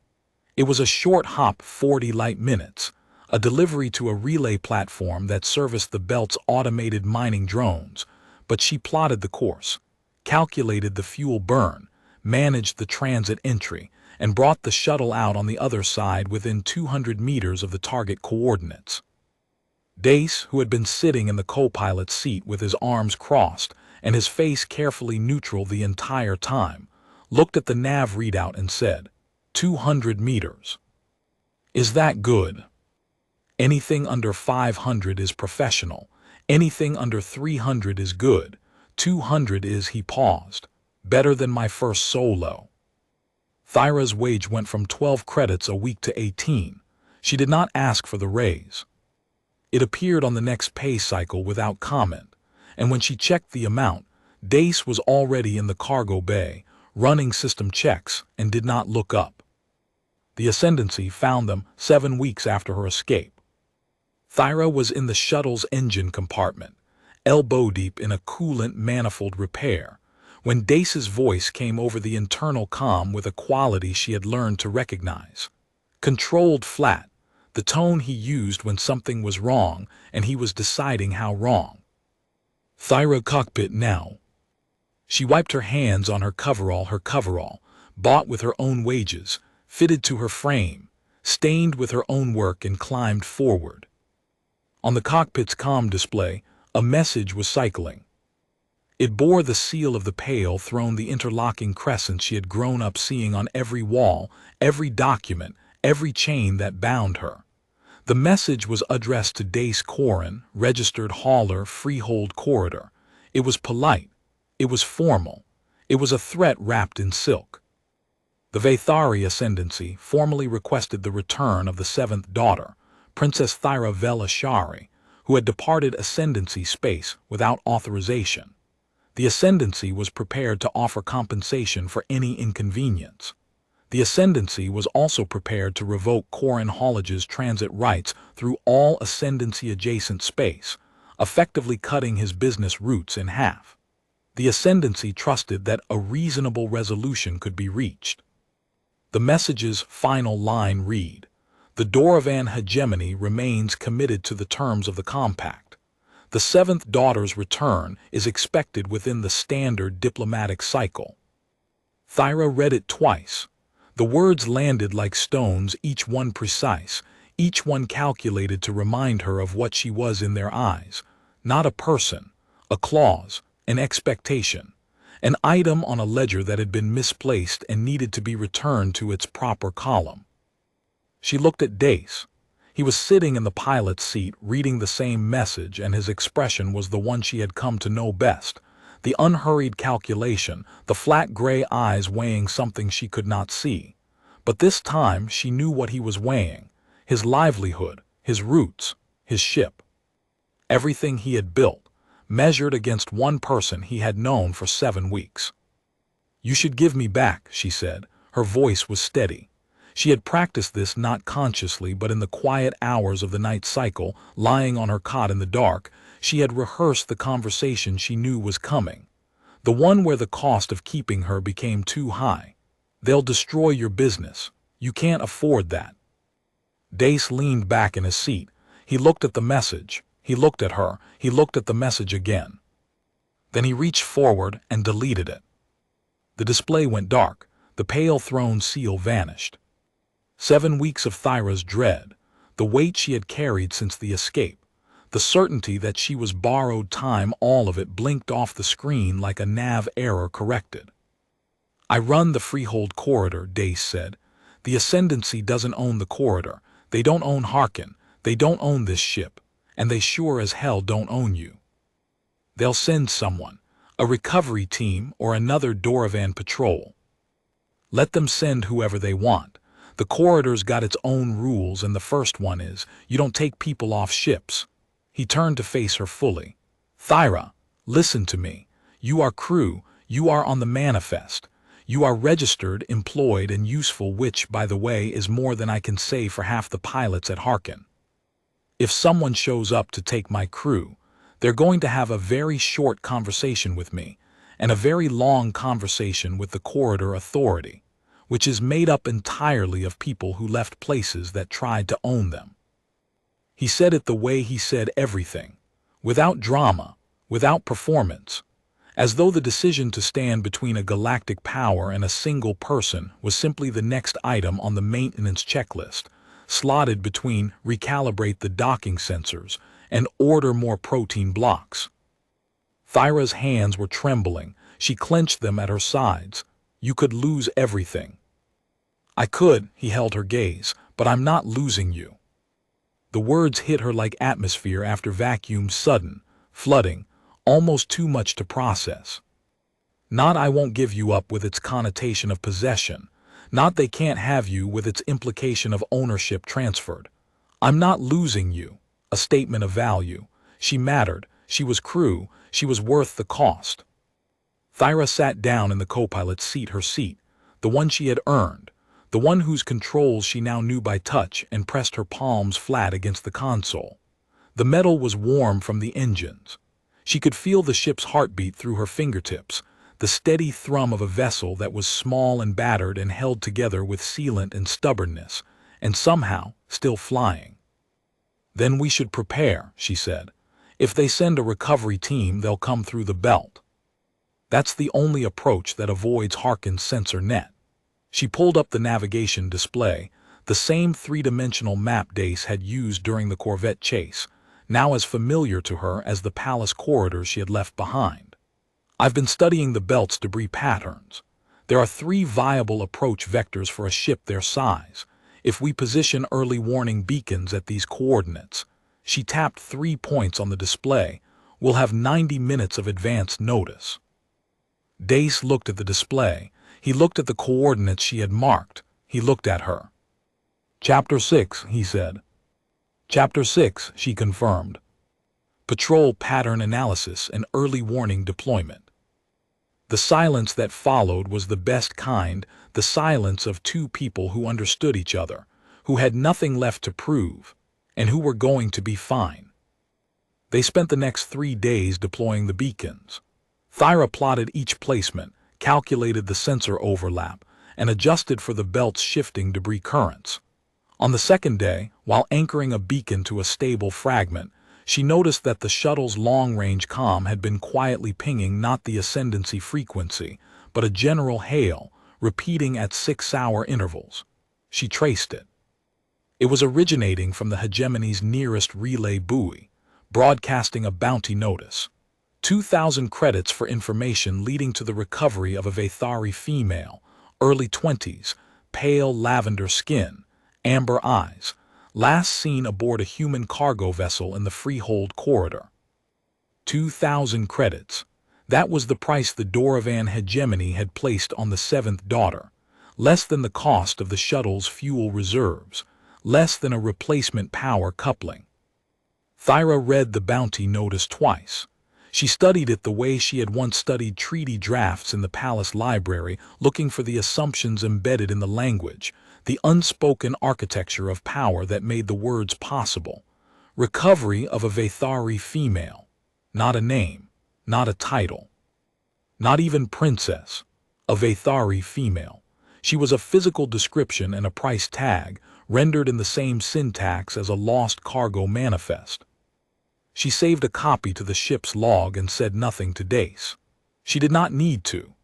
It was a short hop, 40 light minutes, a delivery to a relay platform that serviced the belt's automated mining drones, but she plotted the course, calculated the fuel burn, managed the transit entry, and brought the shuttle out on the other side within 200 meters of the target coordinates. Dace, who had been sitting in the co-pilot's seat with his arms crossed and his face carefully neutral the entire time, looked at the nav readout and said, 200 meters. Is that good? Anything under 500 is professional. Anything under 300 is good. 200 is, he paused, better than my first solo. Thyra's wage went from 12 credits a week to 18. She did not ask for the raise. It appeared on the next pay cycle without comment, and when she checked the amount, Dace was already in the cargo bay, running system checks, and did not look up. The Ascendancy found them 7 weeks after her escape. Thyra was in the shuttle's engine compartment, elbow-deep in a coolant manifold repair, when Dace's voice came over the internal comm with a quality she had learned to recognize. Controlled flat, the tone he used when something was wrong and he was deciding how wrong. Thyra cockpit now. She wiped her hands on her coverall, bought with her own wages, fitted to her frame, stained with her own work, and climbed forward. On the cockpit's comm display, a message was cycling. It bore the seal of the Pale Throne, the interlocking crescent she had grown up seeing on every wall, every document, every chain that bound her. The message was addressed to Dace Corin, registered hauler, Freehold Corridor. It was polite. It was formal. It was a threat wrapped in silk. The Vathari Ascendancy formally requested the return of the 7th daughter, Princess Thyra Vela Shari, who had departed Ascendancy space without authorization. The Ascendancy was prepared to offer compensation for any inconvenience. The Ascendancy was also prepared to revoke Corin Hollage's transit rights through all Ascendancy-adjacent space, effectively cutting his business routes in half. The Ascendancy trusted that a reasonable resolution could be reached. The message's final line read, "The Doravan hegemony remains committed to the terms of the compact. The 7th daughter's return is expected within the standard diplomatic cycle." Thyra read it twice. The words landed like stones, each one precise, each one calculated to remind her of what she was in their eyes. Not a person, a clause, an expectation, an item on a ledger that had been misplaced and needed to be returned to its proper column. She looked at Dace. He was sitting in the pilot's seat reading the same message, and his expression was the one she had come to know best. The unhurried calculation, the flat gray eyes weighing something she could not see. But this time she knew what he was weighing: his livelihood, his roots, his ship. Everything he had built, measured against one person he had known for 7 weeks. "You should give me back," she said. Her voice was steady. She had practiced this not consciously, but in the quiet hours of the night cycle, lying on her cot in the dark, she had rehearsed the conversation she knew was coming. The one where the cost of keeping her became too high. "They'll destroy your business. You can't afford that." Dace leaned back in his seat. He looked at the message. He looked at her. He looked at the message again. Then he reached forward and deleted it. The display went dark. The pale throne seal vanished. 7 weeks of Thyra's dread, the weight she had carried since the escape, the certainty that she was borrowed time, all of it blinked off the screen like a nav error corrected. "I run the Freehold Corridor," Dace said. "The Ascendancy doesn't own the corridor. They don't own Harkin. They don't own this ship. And they sure as hell don't own you. They'll send someone, a recovery team or another Doravan patrol. Let them send whoever they want. The corridor's got its own rules, and the first one is, you don't take people off ships." He turned to face her fully. "Thyra, listen to me. You are crew. You are on the manifest. You are registered, employed, and useful, which, by the way, is more than I can say for half the pilots at Harkin. If someone shows up to take my crew, they're going to have a very short conversation with me, and a very long conversation with the Corridor Authority, which is made up entirely of people who left places that tried to own them." He said it the way he said everything, without drama, without performance, as though the decision to stand between a galactic power and a single person was simply the next item on the maintenance checklist, slotted between recalibrate the docking sensors and order more protein blocks. Thyra's hands were trembling. She clenched them at her sides. "You could lose everything." "I could," he held her gaze, "but I'm not losing you." The words hit her like atmosphere after vacuum, sudden, flooding, almost too much to process. Not "I won't give you up" with its connotation of possession. Not "they can't have you" with its implication of ownership transferred. "I'm not losing you." A statement of value. She mattered. She was crew. She was worth the cost. Thyra sat down in the co-pilot's seat, her seat, the one she had earned, the one whose controls she now knew by touch, and pressed her palms flat against the console. The metal was warm from the engines. She could feel the ship's heartbeat through her fingertips, the steady thrum of a vessel that was small and battered and held together with sealant and stubbornness, and somehow still flying. "Then we should prepare," she said. "If they send a recovery team, they'll come through the belt. That's the only approach that avoids Harkin's sensor net." She pulled up the navigation display, the same three-dimensional map Dace had used during the Corvette chase, now as familiar to her as the palace corridors she had left behind. "I've been studying the belt's debris patterns. There are 3 viable approach vectors for a ship their size. If we position early warning beacons at these coordinates," she tapped 3 points on the display, "we'll have 90 minutes of advance notice." Dace looked at the display. He looked at the coordinates she had marked. He looked at her. "Chapter 6, he said. "Chapter 6, she confirmed. "Patrol pattern analysis and early warning deployment." The silence that followed was the best kind, the silence of 2 people who understood each other, who had nothing left to prove, and who were going to be fine. They spent the next 3 days deploying the beacons. Thyra plotted each placement, calculated the sensor overlap, and adjusted for the belt's shifting debris currents. On the second day, while anchoring a beacon to a stable fragment, she noticed that the shuttle's long-range comm had been quietly pinging not the Ascendancy frequency, but a general hail, repeating at 6-hour intervals. She traced it. It was originating from the hegemony's nearest relay buoy, broadcasting a bounty notice. 2,000 credits for information leading to the recovery of a Vathari female, early 20s, pale lavender skin, amber eyes, Last seen aboard a human cargo vessel in the Freehold Corridor. 2,000 credits. That was the price the Doravan hegemony had placed on the seventh daughter. Less than the cost of the shuttle's fuel reserves. Less than a replacement power coupling. Thyra read the bounty notice twice. She studied it the way she had once studied treaty drafts in the palace library, looking for the assumptions embedded in the language, the unspoken architecture of power that made the words possible. Recovery of a Vathari female. Not a name, not a title, not even princess. A Vathari female. She was a physical description and a price tag, rendered in the same syntax as a lost cargo manifest. She saved a copy to the ship's log and said nothing to Dace. She did not need to.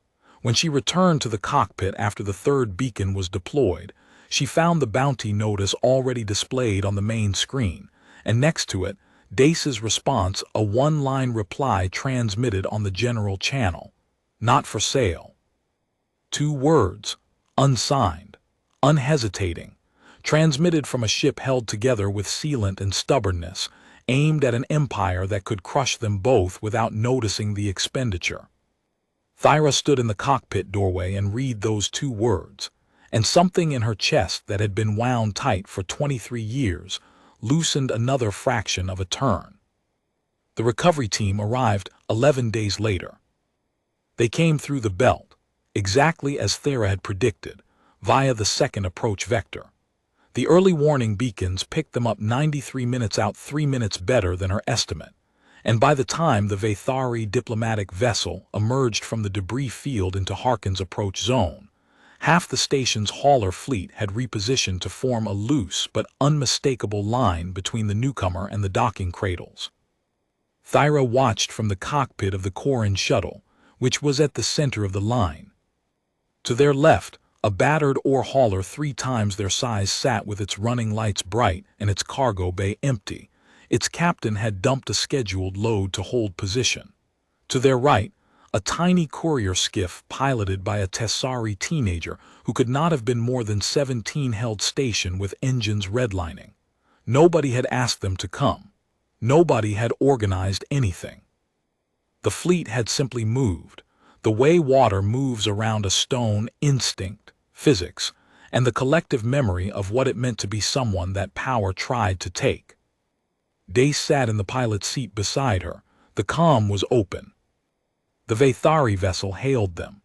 When she returned to the cockpit after the third beacon was deployed, she found the bounty notice already displayed on the main screen, and next to it, Dace's response, a one-line reply transmitted on the general channel. Not for sale. 2 words, unsigned, unhesitating, transmitted from a ship held together with sealant and stubbornness, aimed at an empire that could crush them both without noticing the expenditure. Thyra stood in the cockpit doorway and read those 2 words, and something in her chest that had been wound tight for 23 years loosened another fraction of a turn. The recovery team arrived 11 days later. They came through the belt, exactly as Thyra had predicted, via the second approach vector. The early warning beacons picked them up 93 minutes out, 3 minutes better than her estimate, and by the time the Vathari diplomatic vessel emerged from the debris field into Harkin's approach zone, half the station's hauler fleet had repositioned to form a loose but unmistakable line between the newcomer and the docking cradles. Thyra watched from the cockpit of the Corin shuttle, which was at the center of the line. To their left, a battered ore hauler 3 times their size sat with its running lights bright and its cargo bay empty. Its captain had dumped a scheduled load to hold position. To their right, a tiny courier skiff piloted by a Tessari teenager who could not have been more than 17 held station with engines redlining. Nobody had asked them to come. Nobody had organized anything. The fleet had simply moved, the way water moves around a stone, instinct, physics, and the collective memory of what it meant to be someone that power tried to take. Dace sat in the pilot's seat beside her. The comm was open. The Vathari vessel hailed them.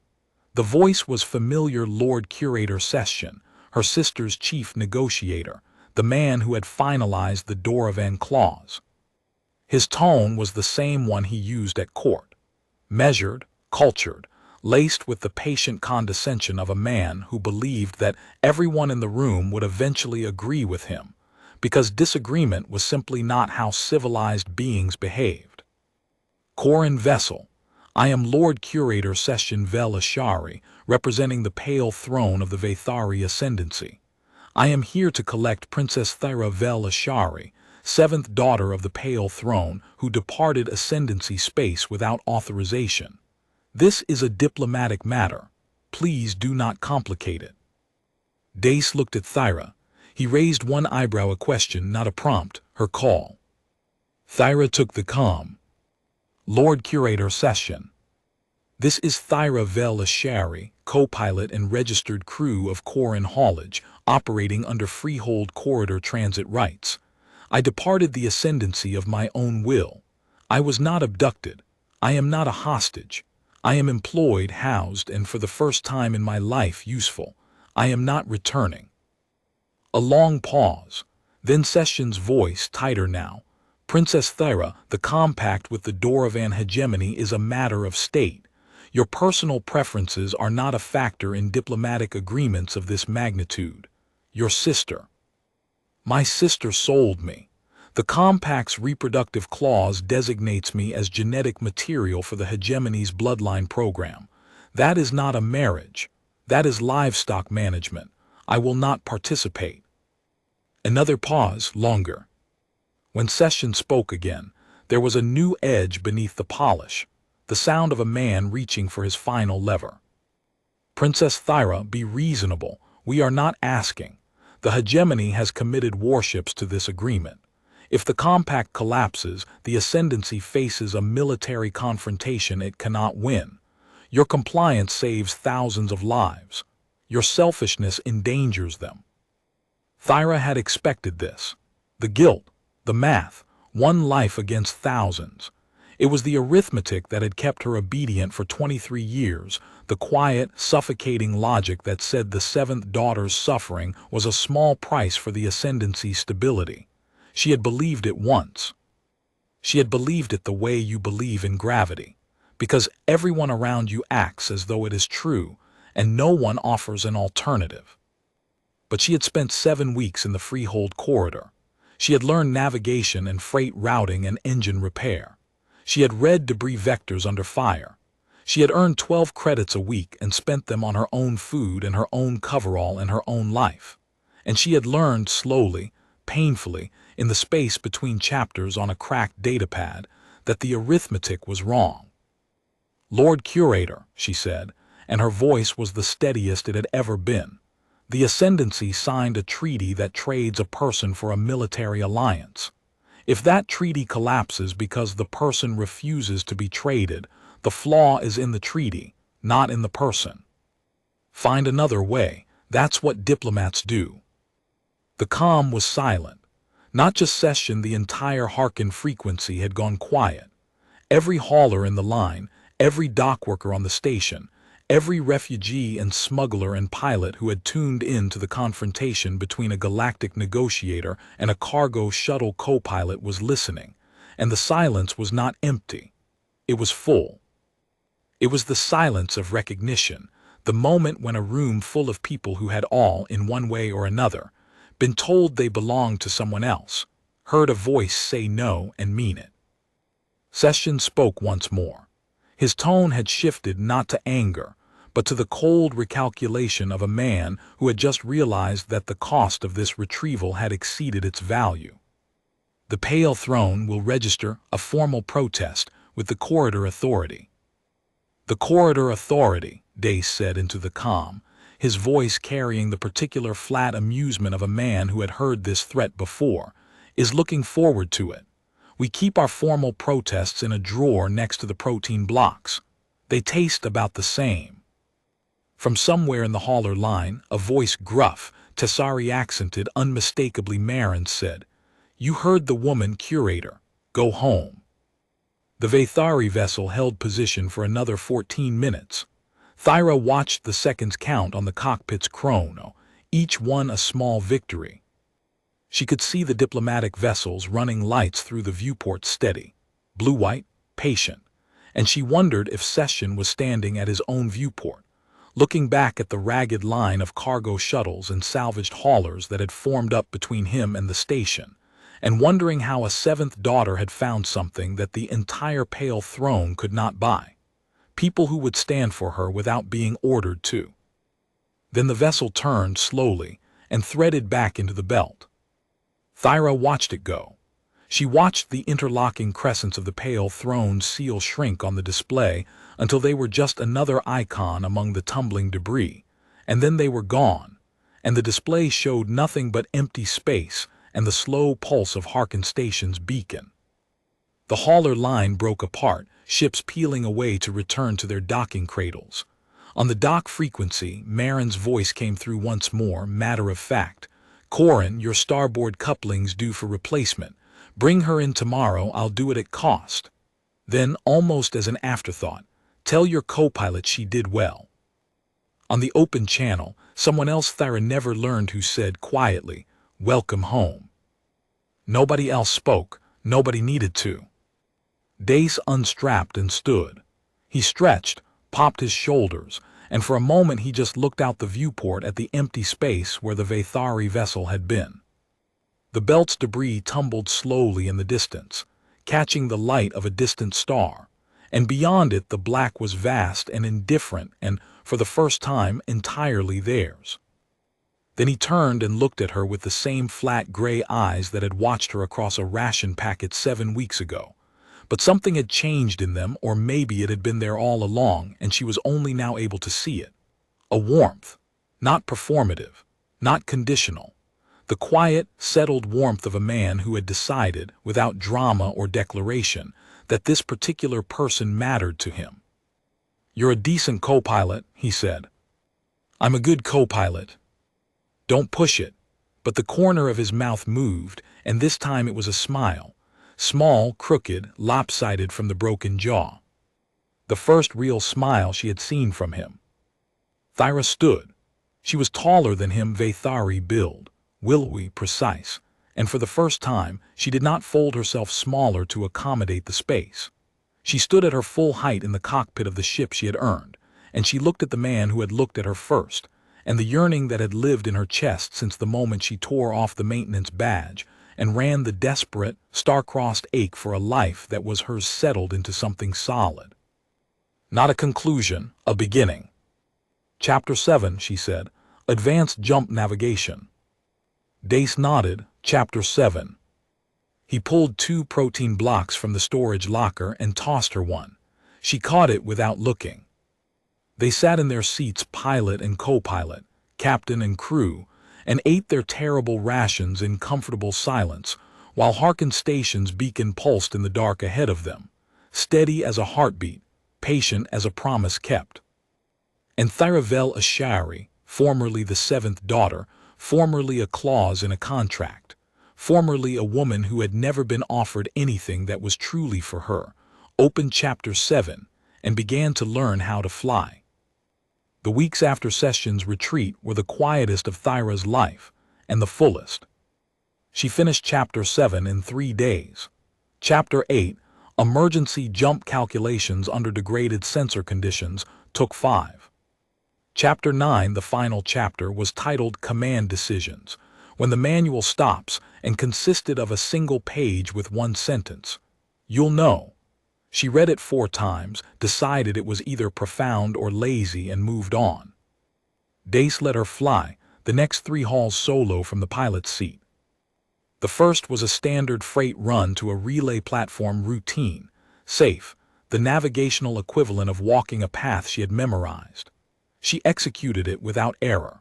The voice was familiar Lord Curator Session, her sister's chief negotiator, the man who had finalized the Doravan clause. His tone was the same one he used at court, measured, cultured, laced with the patient condescension of a man who believed that everyone in the room would eventually agree with him, because disagreement was simply not how civilized beings behaved. Corin vessel, I am Lord Curator Session Vel Ashari, representing the pale throne of the Vathari ascendancy. I am here to collect Princess Thyra Vel Ashari, 7th daughter of the Pale Throne, who departed ascendancy space without authorization. This is a diplomatic matter. Please do not complicate it. Dace looked at Thyra. He raised one eyebrow, a question, not a prompt, her call. Thyra took the comm. Lord Curator Session. This is Thyra Vel Ashari, co-pilot and registered crew of Corin haulage, operating under Freehold Corridor transit rights. I departed the ascendancy of my own will. I was not abducted. I am not a hostage. I am employed, housed, and for the first time in my life useful. I am not returning. A long pause. Then Session's voice, tighter now. Princess Thyra, the compact with the Doravan hegemony is a matter of state. Your personal preferences are not a factor in diplomatic agreements of this magnitude. Your sister. My sister sold me. The compact's reproductive clause designates me as genetic material for the hegemony's bloodline program. That is not a marriage. That is livestock management. I will not participate. Another pause, longer. When Session spoke again, there was a new edge beneath the polish, the sound of a man reaching for his final lever. Princess Thyra, be reasonable. We are not asking. The hegemony has committed warships to this agreement. If the compact collapses, the ascendancy faces a military confrontation it cannot win. Your compliance saves thousands of lives. Your selfishness endangers them. Thyra had expected this. The guilt, the math, one life against thousands. It was the arithmetic that had kept her obedient for 23 years, the quiet, suffocating logic that said the seventh daughter's suffering was a small price for the ascendancy's stability. She had believed it once. She had believed it the way you believe in gravity, because everyone around you acts as though it is true, and no one offers an alternative. But she had spent 7 weeks in the Freehold Corridor. She had learned navigation and freight routing and engine repair. She had read debris vectors under fire. She had earned 12 credits a week and spent them on her own food and her own coverall and her own life. And she had learned slowly, painfully, in the space between chapters on a cracked datapad, that the arithmetic was wrong. "Lord Curator," she said, and her voice was the steadiest it had ever been. "The ascendancy signed a treaty that trades a person for a military alliance. If that treaty collapses because the person refuses to be traded, the flaw is in the treaty, not in the person. Find another way. That's what diplomats do." The calm was silent. Not just Session, the entire Harkin frequency had gone quiet. Every hauler in the line, every dockworker on the station, every refugee and smuggler and pilot who had tuned in to the confrontation between a galactic negotiator and a cargo shuttle co-pilot was listening, and the silence was not empty. It was full. It was the silence of recognition, the moment when a room full of people who had all, in one way or another, been told they belonged to someone else, heard a voice say no and mean it. Session spoke once more. His tone had shifted not to anger, but to the cold recalculation of a man who had just realized that the cost of this retrieval had exceeded its value. "The Pale Throne will register a formal protest with the Corridor Authority." "The Corridor Authority," Dace said into the calm, his voice carrying the particular flat amusement of a man who had heard this threat before, "is looking forward to it. We keep our formal protests in a drawer next to the protein blocks. They taste about the same." From somewhere in the hauler line, a voice gruff, Tessari-accented, unmistakably Marin, said, "You heard the woman, Curator. Go home." The Vathari vessel held position for another 14 minutes. Thyra watched the seconds count on the cockpit's chrono, each one a small victory. She could see the diplomatic vessels running lights through the viewport steady, blue-white, patient, and she wondered if Session was standing at his own viewport, looking back at the ragged line of cargo shuttles and salvaged haulers that had formed up between him and the station, and wondering how a seventh daughter had found something that the entire Pale Throne could not buy. People who would stand for her without being ordered to. Then the vessel turned slowly and threaded back into the belt. Thyra watched it go. She watched the interlocking crescents of the Pale Throne's seal shrink on the display until they were just another icon among the tumbling debris, and then they were gone, and the display showed nothing but empty space and the slow pulse of Harkin Station's beacon. The hauler line broke apart, ships peeling away to return to their docking cradles. On the dock frequency, Marin's voice came through once more, matter of fact. "Corin, your starboard coupling's due for replacement. Bring her in tomorrow, I'll do it at cost." Then, almost as an afterthought, "Tell your co-pilot she did well." On the open channel, someone else Thyra never learned who said quietly, "Welcome home." Nobody else spoke, nobody needed to. Dace unstrapped and stood. He stretched, popped his shoulders, and for a moment he just looked out the viewport at the empty space where the Vathari vessel had been. The belt's debris tumbled slowly in the distance, catching the light of a distant star, and beyond it the black was vast and indifferent and, for the first time, entirely theirs. Then he turned and looked at her with the same flat gray eyes that had watched her across a ration packet 7 weeks ago. But something had changed in them, or maybe it had been there all along and she was only now able to see it. A warmth, not performative, not conditional, the quiet, settled warmth of a man who had decided, without drama or declaration, that this particular person mattered to him. "You're a decent co-pilot," he said. "I'm a good co-pilot. Don't push it." But the corner of his mouth moved, and this time it was a smile. Small, crooked, lopsided from the broken jaw. The first real smile she had seen from him. Thyra stood. She was taller than him, Vathari build, willowy, precise, and for the first time she did not fold herself smaller to accommodate the space. She stood at her full height in the cockpit of the ship she had earned, and she looked at the man who had looked at her first, and the yearning that had lived in her chest since the moment she tore off the maintenance badge and ran the desperate, star-crossed ache for a life that was hers settled into something solid. Not a conclusion, a beginning. "Chapter 7, she said. "Advanced Jump Navigation." Dace nodded. "Chapter 7. He pulled 2 protein blocks from the storage locker and tossed her one. She caught it without looking. They sat in their seats, pilot and co-pilot, captain and crew, and ate their terrible rations in comfortable silence, while Harkin Station's beacon pulsed in the dark ahead of them, steady as a heartbeat, patient as a promise kept. And Thyravel Ashari, formerly the 7th daughter, formerly a clause in a contract, formerly a woman who had never been offered anything that was truly for her, opened Chapter 7 and began to learn how to fly. The weeks after Session's retreat were the quietest of Thyra's life, and the fullest. She finished Chapter 7 in 3 days. Chapter 8, Emergency Jump Calculations under Degraded Sensor Conditions, took 5. Chapter 9, the final chapter, was titled Command Decisions, when the manual stops, and consisted of a single page with 1 sentence. "You'll know." She read it 4 times, decided it was either profound or lazy, and moved on. Dace let her fly, the next 3 hauls solo from the pilot's seat. The first was a standard freight run to a relay platform routine, safe, the navigational equivalent of walking a path she had memorized. She executed it without error.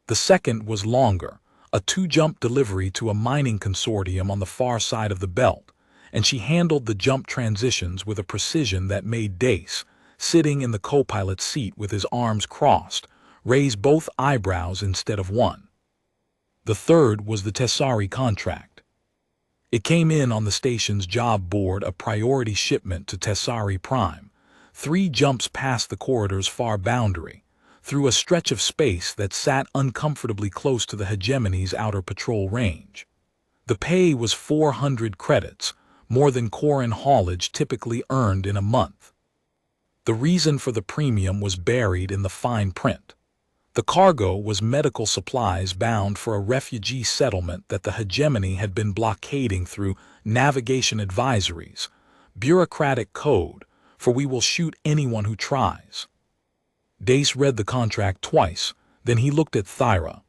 The second was longer, a 2-jump delivery to a mining consortium on the far side of the belt, and she handled the jump transitions with a precision that made Dace, sitting in the co-pilot's seat with his arms crossed, raise both eyebrows instead of one. The third was the Tessari contract. It came in on the station's job board, a priority shipment to Tessari Prime, 3 jumps past the corridor's far boundary, through a stretch of space that sat uncomfortably close to the hegemony's outer patrol range. The pay was 400 credits, more than Corin haulage typically earned in a month. The reason for the premium was buried in the fine print. The cargo was medical supplies bound for a refugee settlement that the hegemony had been blockading through navigation advisories, bureaucratic code, for "we will shoot anyone who tries." Dace read the contract twice, then he looked at Thyra.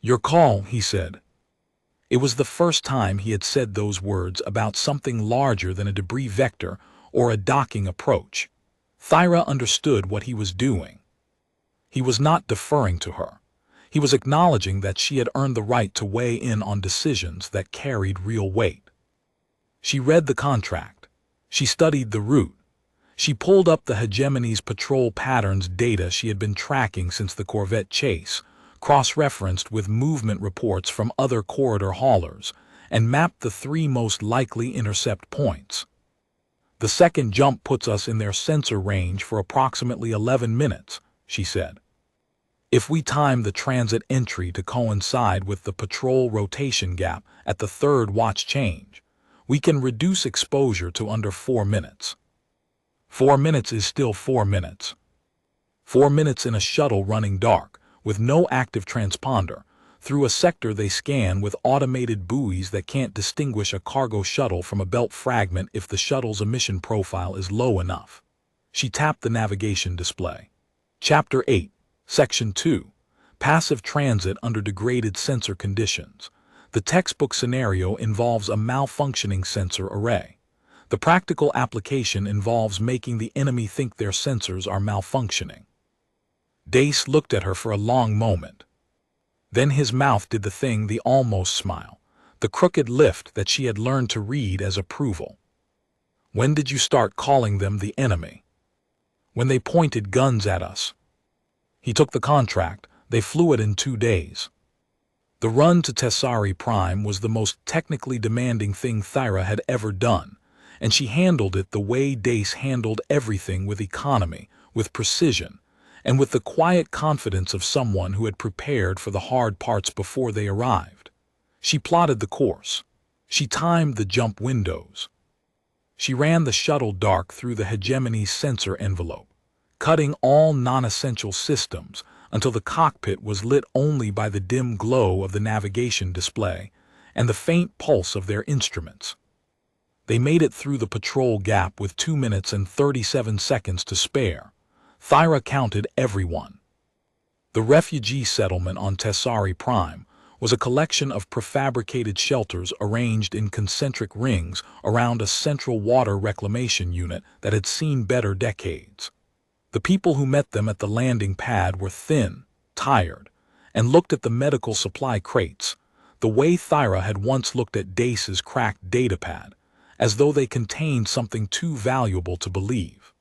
"Your call," he said. It was the first time he had said those words about something larger than a debris vector or a docking approach. Thyra understood what he was doing. He was not deferring to her. He was acknowledging that she had earned the right to weigh in on decisions that carried real weight. She read the contract. She studied the route. She pulled up the hegemony's patrol patterns data she had been tracking since the Corvette chase, cross-referenced with movement reports from other corridor haulers, and mapped the 3 most likely intercept points. "The second jump puts us in their sensor range for approximately 11 minutes, she said. "If we time the transit entry to coincide with the patrol rotation gap at the 3rd watch change, we can reduce exposure to under 4 minutes. 4 minutes is still 4 minutes. 4 minutes in a shuttle running dark, with no active transponder, through a sector they scan with automated buoys that can't distinguish a cargo shuttle from a belt fragment if the shuttle's emission profile is low enough." She tapped the navigation display. Chapter 8, Section 2, Passive Transit under Degraded Sensor Conditions. The textbook scenario involves a malfunctioning sensor array. The practical application involves making the enemy think their sensors are malfunctioning. Dace looked at her for a long moment. Then his mouth did the thing, the almost smile, the crooked lift that she had learned to read as approval. When did you start calling them the enemy? When they pointed guns at us. He took the contract. They flew it in 2 days. The run to Tessari Prime was the most technically demanding thing Thyra had ever done, and she handled it the way Dace handled everything, with economy, with precision, and with the quiet confidence of someone who had prepared for the hard parts before they arrived. She plotted the course. She timed the jump windows. She ran the shuttle dark through the hegemony's sensor envelope, cutting all non-essential systems until the cockpit was lit only by the dim glow of the navigation display and the faint pulse of their instruments. They made it through the patrol gap with 2 minutes and 37 seconds to spare. Thyra counted everyone. The refugee settlement on Tessari Prime was a collection of prefabricated shelters arranged in concentric rings around a central water reclamation unit that had seen better decades. The people who met them at the landing pad were thin, tired, and looked at the medical supply crates, the way Thyra had once looked at Dace's cracked datapad, as though they contained something too valuable to believe.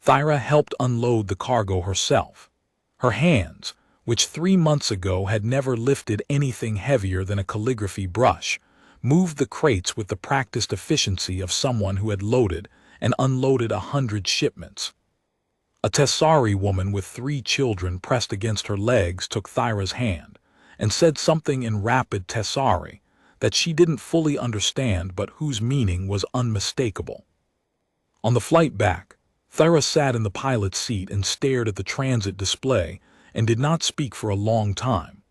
Thyra helped unload the cargo herself. Her hands, which 3 months ago had never lifted anything heavier than a calligraphy brush, moved the crates with the practiced efficiency of someone who had loaded and unloaded 100 shipments. A Tessari woman with 3 children pressed against her legs took Thyra's hand and said something in rapid Tessari that she didn't fully understand but whose meaning was unmistakable. On the flight back, Thyra sat in the pilot's seat and stared at the transit display and did not speak for a long time.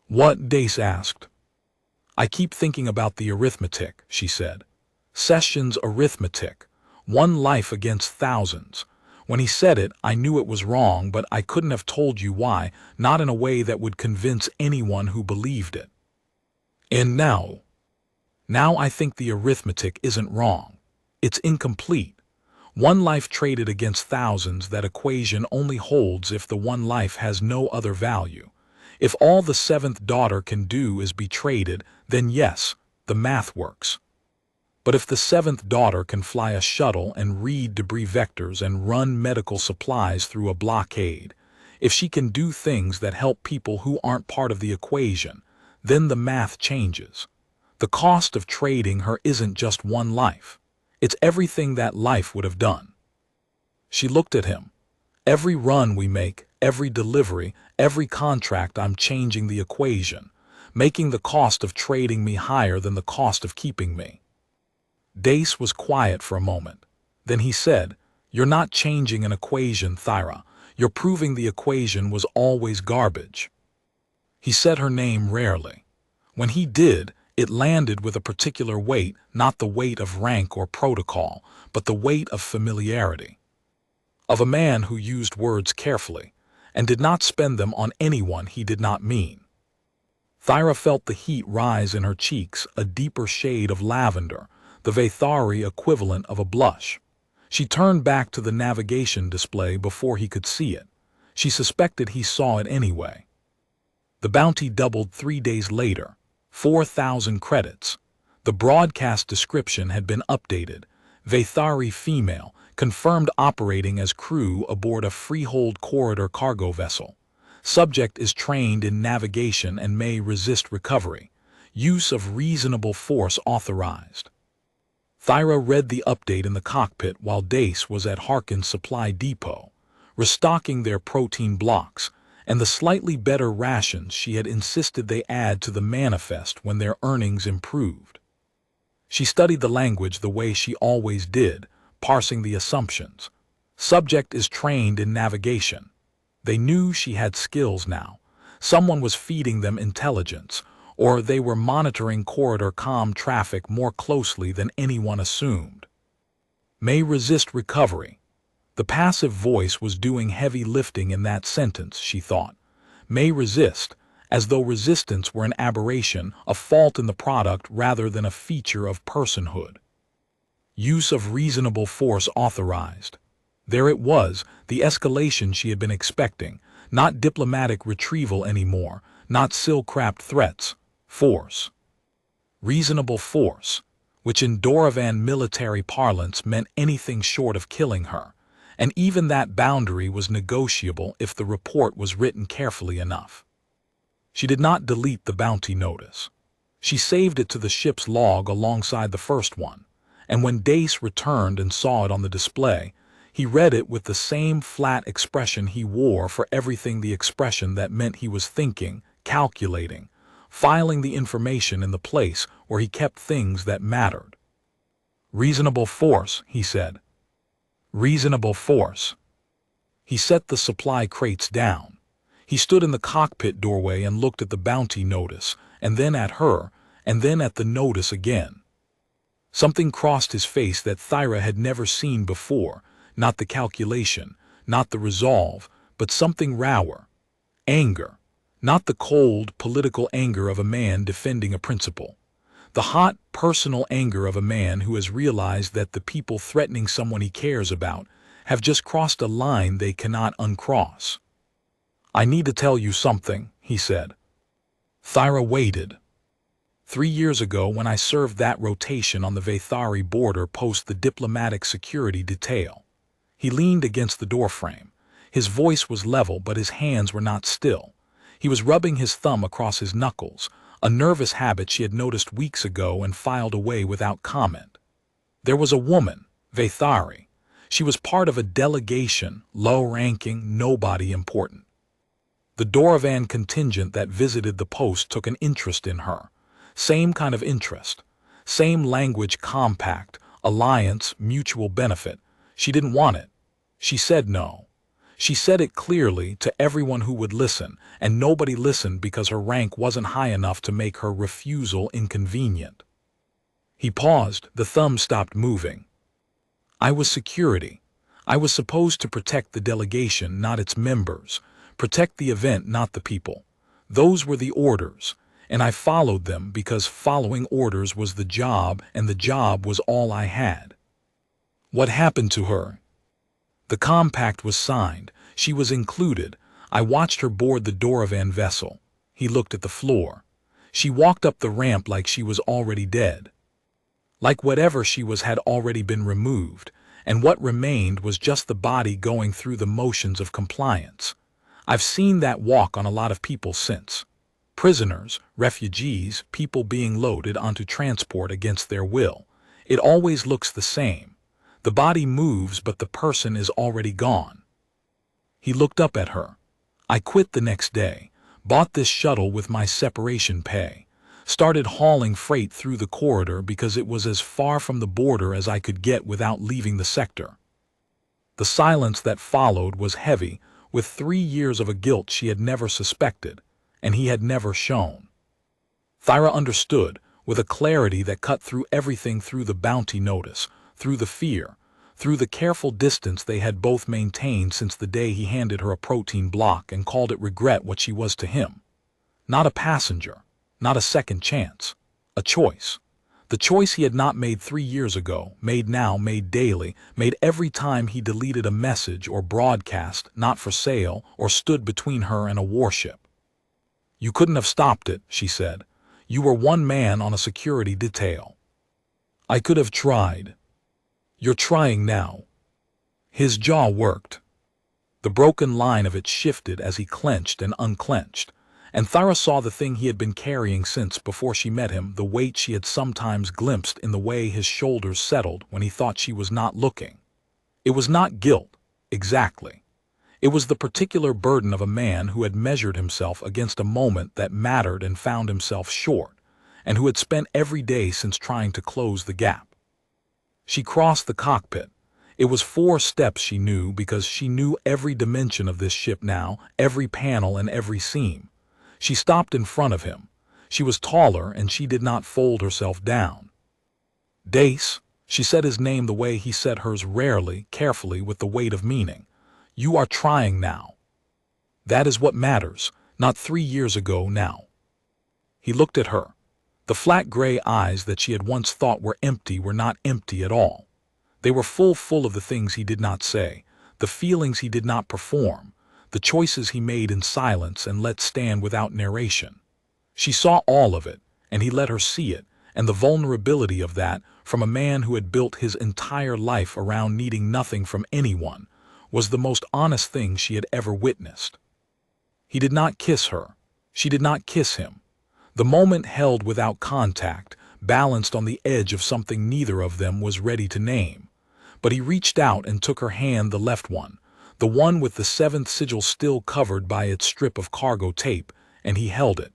"What?" Dace asked. "I keep thinking about the arithmetic," she said. "Session's arithmetic. 1 life against thousands." When he said it, I knew it was wrong, but I couldn't have told you why, not in a way that would convince anyone who believed it. And now I think the arithmetic isn't wrong. It's incomplete. 1 life traded against thousands, that equation only holds if the 1 life has no other value. If all the 7th daughter can do is be traded, then yes, the math works. But if the 7th daughter can fly a shuttle and read debris vectors and run medical supplies through a blockade, if she can do things that help people who aren't part of the equation, then the math changes. The cost of trading her isn't just 1 life. It's everything that life would have done. She looked at him. Every run we make, every delivery, every contract, I'm changing the equation, making the cost of trading me higher than the cost of keeping me. Dace was quiet for a moment. Then he said, "You're not changing an equation, Thyra. You're proving the equation was always garbage." He said her name rarely. When he did, it landed with a particular weight, not the weight of rank or protocol, but the weight of familiarity. Of a man who used words carefully, and did not spend them on anyone he did not mean. Thyra felt the heat rise in her cheeks, a deeper shade of lavender, the Vathari equivalent of a blush. She turned back to the navigation display before he could see it. She suspected he saw it anyway. The bounty doubled 3 days later, 4,000 credits. The broadcast description had been updated. Vathari female, confirmed operating as crew aboard a Freehold Corridor cargo vessel. Subject is trained in navigation and may resist recovery. Use of reasonable force authorized. Thyra read the update in the cockpit while Dace was at Harkin's supply depot, restocking their protein blocks and the slightly better rations she had insisted they add to the manifest when their earnings improved. She studied the language the way she always did, parsing the assumptions. Subject is trained in navigation. They knew she had skills now. Someone was feeding them intelligence, or they were monitoring corridor comm traffic more closely than anyone assumed. May resist recovery. The passive voice was doing heavy lifting in that sentence, she thought. May resist, as though resistance were an aberration, a fault in the product rather than a feature of personhood. Use of reasonable force authorized. There it was, the escalation she had been expecting, not diplomatic retrieval anymore, not silk-wrapped threats, force. Reasonable force, which in Doravan military parlance meant anything short of killing her, and even that boundary was negotiable if the report was written carefully enough. She did not delete the bounty notice. She saved it to the ship's log alongside the first one, and when Dace returned and saw it on the display, he read it with the same flat expression he wore for everything, the expression that meant he was thinking, calculating, filing the information in the place where he kept things that mattered. Reasonable force, he said. Reasonable force. He set the supply crates down. He stood in the cockpit doorway and looked at the bounty notice, and then at her, and then at the notice again. Something crossed his face that Thyra had never seen before, not the calculation, not the resolve, but something rawer. Anger. Not the cold, political anger of a man defending a principle. The hot, personal anger of a man who has realized that the people threatening someone he cares about have just crossed a line they cannot uncross. "I need to tell you something," he said. Thyra waited. 3 years ago, when I served that rotation on the Vathari border post the diplomatic security detail. He leaned against the doorframe. His voice was level, but his hands were not still. He was rubbing his thumb across his knuckles, a nervous habit she had noticed weeks ago and filed away without comment. There was a woman, Vathari. She was part of a delegation, low-ranking, nobody important. The Doravan contingent that visited the post took an interest in her. Same kind of interest. Same language compact, alliance, mutual benefit. She didn't want it. She said no. She said it clearly to everyone who would listen, and nobody listened because her rank wasn't high enough to make her refusal inconvenient. He paused, the thumb stopped moving. I was security. I was supposed to protect the delegation, not its members. Protect the event, not the people. Those were the orders, and I followed them because following orders was the job, and the job was all I had. What happened to her? The compact was signed. She was included. I watched her board the Doravan vessel. He looked at the floor. She walked up the ramp like she was already dead. Like whatever she was had already been removed, and what remained was just the body going through the motions of compliance. I've seen that walk on a lot of people since. Prisoners, refugees, people being loaded onto transport against their will. It always looks the same. The body moves, but the person is already gone. He looked up at her. I quit the next day, bought this shuttle with my separation pay, started hauling freight through the corridor because it was as far from the border as I could get without leaving the sector. The silence that followed was heavy, with 3 years of a guilt she had never suspected, and he had never shown. Thyra understood, with a clarity that cut through everything, through the bounty notice, through the fear, through the careful distance they had both maintained since the day he handed her a protein block and called it regret, what she was to him. Not a passenger, not a second chance, a choice. The choice he had not made 3 years ago, made now, made daily, made every time he deleted a message or broadcast, not for sale, or stood between her and a warship. You couldn't have stopped it, she said. You were one man on a security detail. I could have tried. You're trying now. His jaw worked. The broken line of it shifted as he clenched and unclenched, and Thyra saw the thing he had been carrying since before she met him, the weight she had sometimes glimpsed in the way his shoulders settled when he thought she was not looking. It was not guilt, exactly. It was the particular burden of a man who had measured himself against a moment that mattered and found himself short, and who had spent every day since trying to close the gap. She crossed the cockpit. It was 4 steps, she knew, because she knew every dimension of this ship now, every panel and every seam. She stopped in front of him. She was taller, and she did not fold herself down. Dace, she said his name the way he said hers, rarely, carefully, with the weight of meaning. You are trying now. That is what matters, not 3 years ago now. He looked at her. The flat gray eyes that she had once thought were empty were not empty at all. They were full of the things he did not say, the feelings he did not perform, the choices he made in silence and let stand without narration. She saw all of it, and he let her see it, and the vulnerability of that, from a man who had built his entire life around needing nothing from anyone, was the most honest thing she had ever witnessed. He did not kiss her. She did not kiss him. The moment held without contact, balanced on the edge of something neither of them was ready to name. But he reached out and took her hand, the left one, the one with the seventh sigil still covered by its strip of cargo tape, and he held it.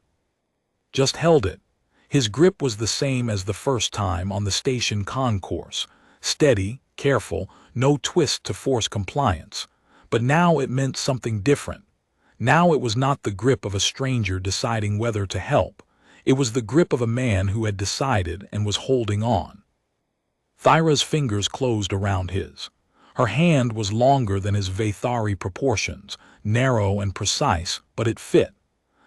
Just held it. His grip was the same as the first time on the station concourse, steady, careful, no twist to force compliance. But now it meant something different. Now it was not the grip of a stranger deciding whether to help. It was the grip of a man who had decided and was holding on. Thyra's fingers closed around his. Her hand was longer than his Vathari proportions, narrow and precise, but it fit.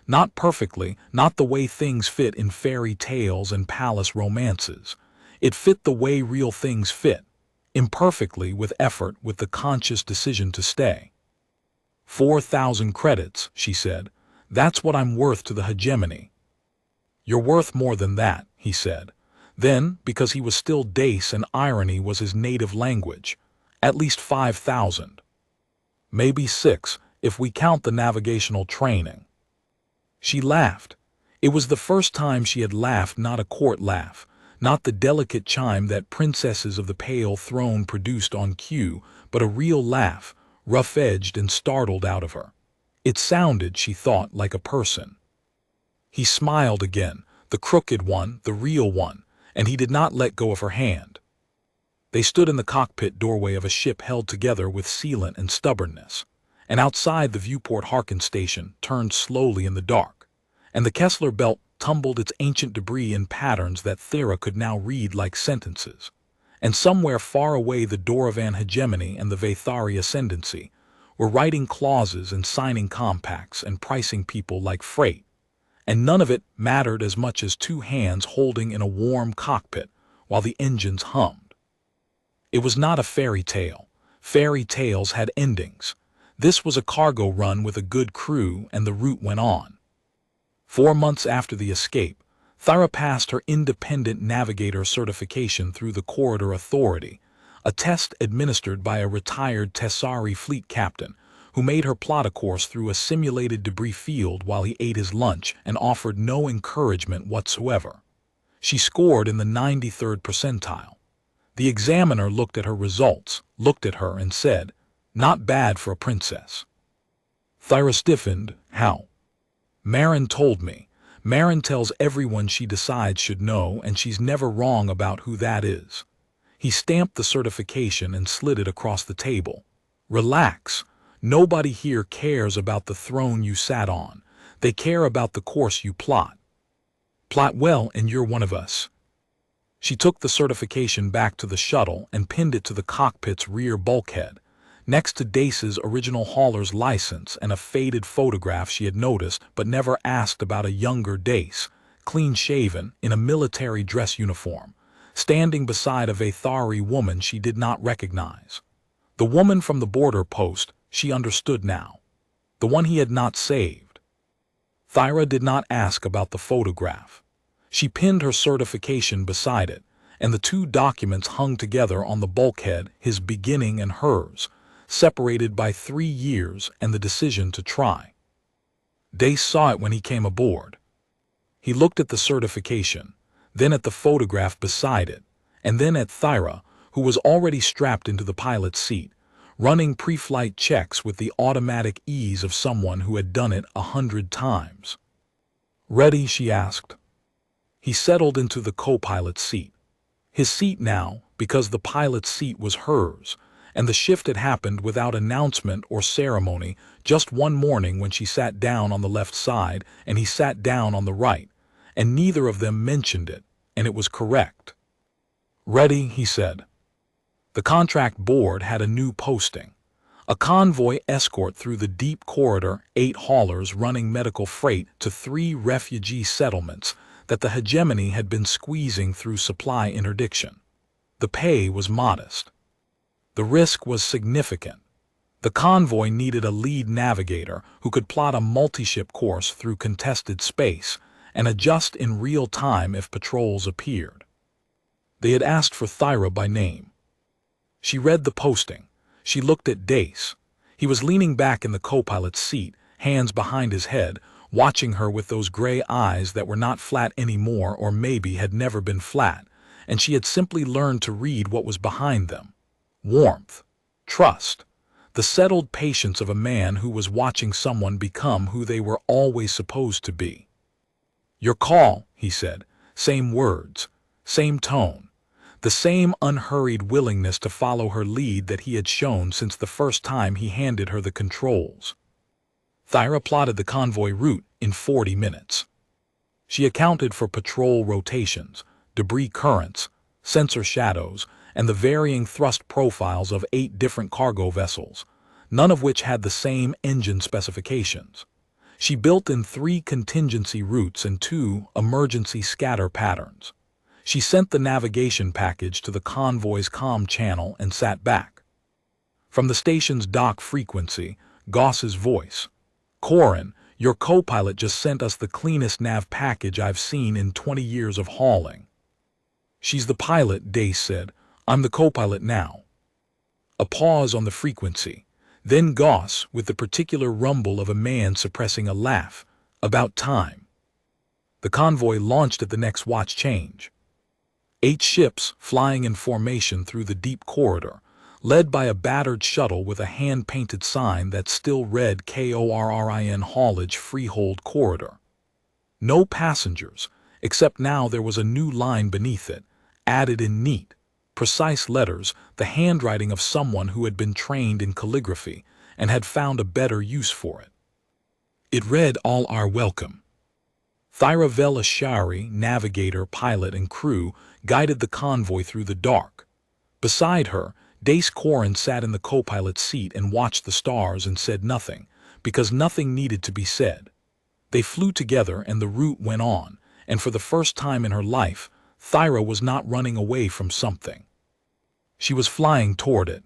Not perfectly, not the way things fit in fairy tales and palace romances. It fit the way real things fit, imperfectly, with effort, with the conscious decision to stay. 4,000 credits, she said. That's what I'm worth to the hegemony. You're worth more than that, he said. Then, because he was still Dace and irony was his native language, at least 5,000. Maybe 6, if we count the navigational training. She laughed. It was the first time she had laughed, not a court laugh, not the delicate chime that princesses of the Pale Throne produced on cue, but a real laugh, rough-edged and startled out of her. It sounded, she thought, like a person. He smiled again, the crooked one, the real one, and he did not let go of her hand. They stood in the cockpit doorway of a ship held together with sealant and stubbornness, and outside the viewport Harkin station turned slowly in the dark, and the Kessler belt tumbled its ancient debris in patterns that Thera could now read like sentences. And somewhere far away the Doravan hegemony and the Vathari ascendancy were writing clauses and signing compacts and pricing people like freight. And none of it mattered as much as two hands holding in a warm cockpit while the engines hummed. It was not a fairy tale. Fairy tales had endings. This was a cargo run with a good crew, and the route went on. 4 months after the escape, Thyra passed her independent navigator certification through the Corridor Authority, a test administered by a retired Tessari fleet captain who made her plot a course through a simulated debris field while he ate his lunch and offered no encouragement whatsoever. She scored in the 93rd percentile. The examiner looked at her results, looked at her and said, "Not bad for a princess." Thyra stiffened. "How?" "Marin told me. Marin tells everyone she decides should know, and she's never wrong about who that is." He stamped the certification and slid it across the table. "Relax. Nobody here cares about the throne you sat on. They care about the course you plot. Plot well, and you're one of us." She took the certification back to the shuttle and pinned it to the cockpit's rear bulkhead, next to Dace's original hauler's license and a faded photograph she had noticed but never asked about a younger Dace, clean-shaven, in a military dress uniform, standing beside a Vathari woman she did not recognize. The woman from the border post, she understood now. The one he had not saved. Thyra did not ask about the photograph. She pinned her certification beside it, and the two documents hung together on the bulkhead, his beginning and hers, separated by 3 years and the decision to try. Dace saw it when he came aboard. He looked at the certification, then at the photograph beside it, and then at Thyra, who was already strapped into the pilot's seat, running pre-flight checks with the automatic ease of someone who had done it 100 times. "Ready?" she asked. He settled into the co-pilot's seat. His seat now, because the pilot's seat was hers, and the shift had happened without announcement or ceremony, just one morning when she sat down on the left side and he sat down on the right, and neither of them mentioned it, and it was correct. "Ready," he said. The contract board had a new posting. A convoy escort through the deep corridor, 8 haulers running medical freight to 3 refugee settlements that the hegemony had been squeezing through supply interdiction. The pay was modest. The risk was significant. The convoy needed a lead navigator who could plot a multi-ship course through contested space and adjust in real time if patrols appeared. They had asked for Thyra by name. She read the posting. She looked at Dace. He was leaning back in the co-pilot's seat, hands behind his head, watching her with those gray eyes that were not flat anymore or maybe had never been flat, and she had simply learned to read what was behind them. Warmth. Trust. The settled patience of a man who was watching someone become who they were always supposed to be. "Your call," he said. Same words, same tone, the same unhurried willingness to follow her lead that he had shown since the first time he handed her the controls. Thyra plotted the convoy route in 40 minutes. She accounted for patrol rotations, debris currents, sensor shadows, and the varying thrust profiles of 8 different cargo vessels, none of which had the same engine specifications. She built in 3 contingency routes and 2 emergency scatter patterns. She sent the navigation package to the convoy's comm channel and sat back. From the station's dock frequency, Goss's voice. "Corin, your co-pilot just sent us the cleanest nav package I've seen in 20 years of hauling." "She's the pilot," Dace said. "I'm the co-pilot now." A pause on the frequency. Then Goss, with the particular rumble of a man suppressing a laugh. "About time." The convoy launched at the next watch change. 8 ships flying in formation through the deep corridor, led by a battered shuttle with a hand-painted sign that still read KORRIN haulage Freehold Corridor. No passengers, except now there was a new line beneath it, added in neat, precise letters, the handwriting of someone who had been trained in calligraphy and had found a better use for it. It read, "All are welcome." Thyra Velashari, navigator, pilot, and crew, guided the convoy through the dark. Beside her, Dace Corin sat in the co-pilot's seat and watched the stars and said nothing, because nothing needed to be said. They flew together and the route went on, and for the first time in her life, Thyra was not running away from something. She was flying toward it.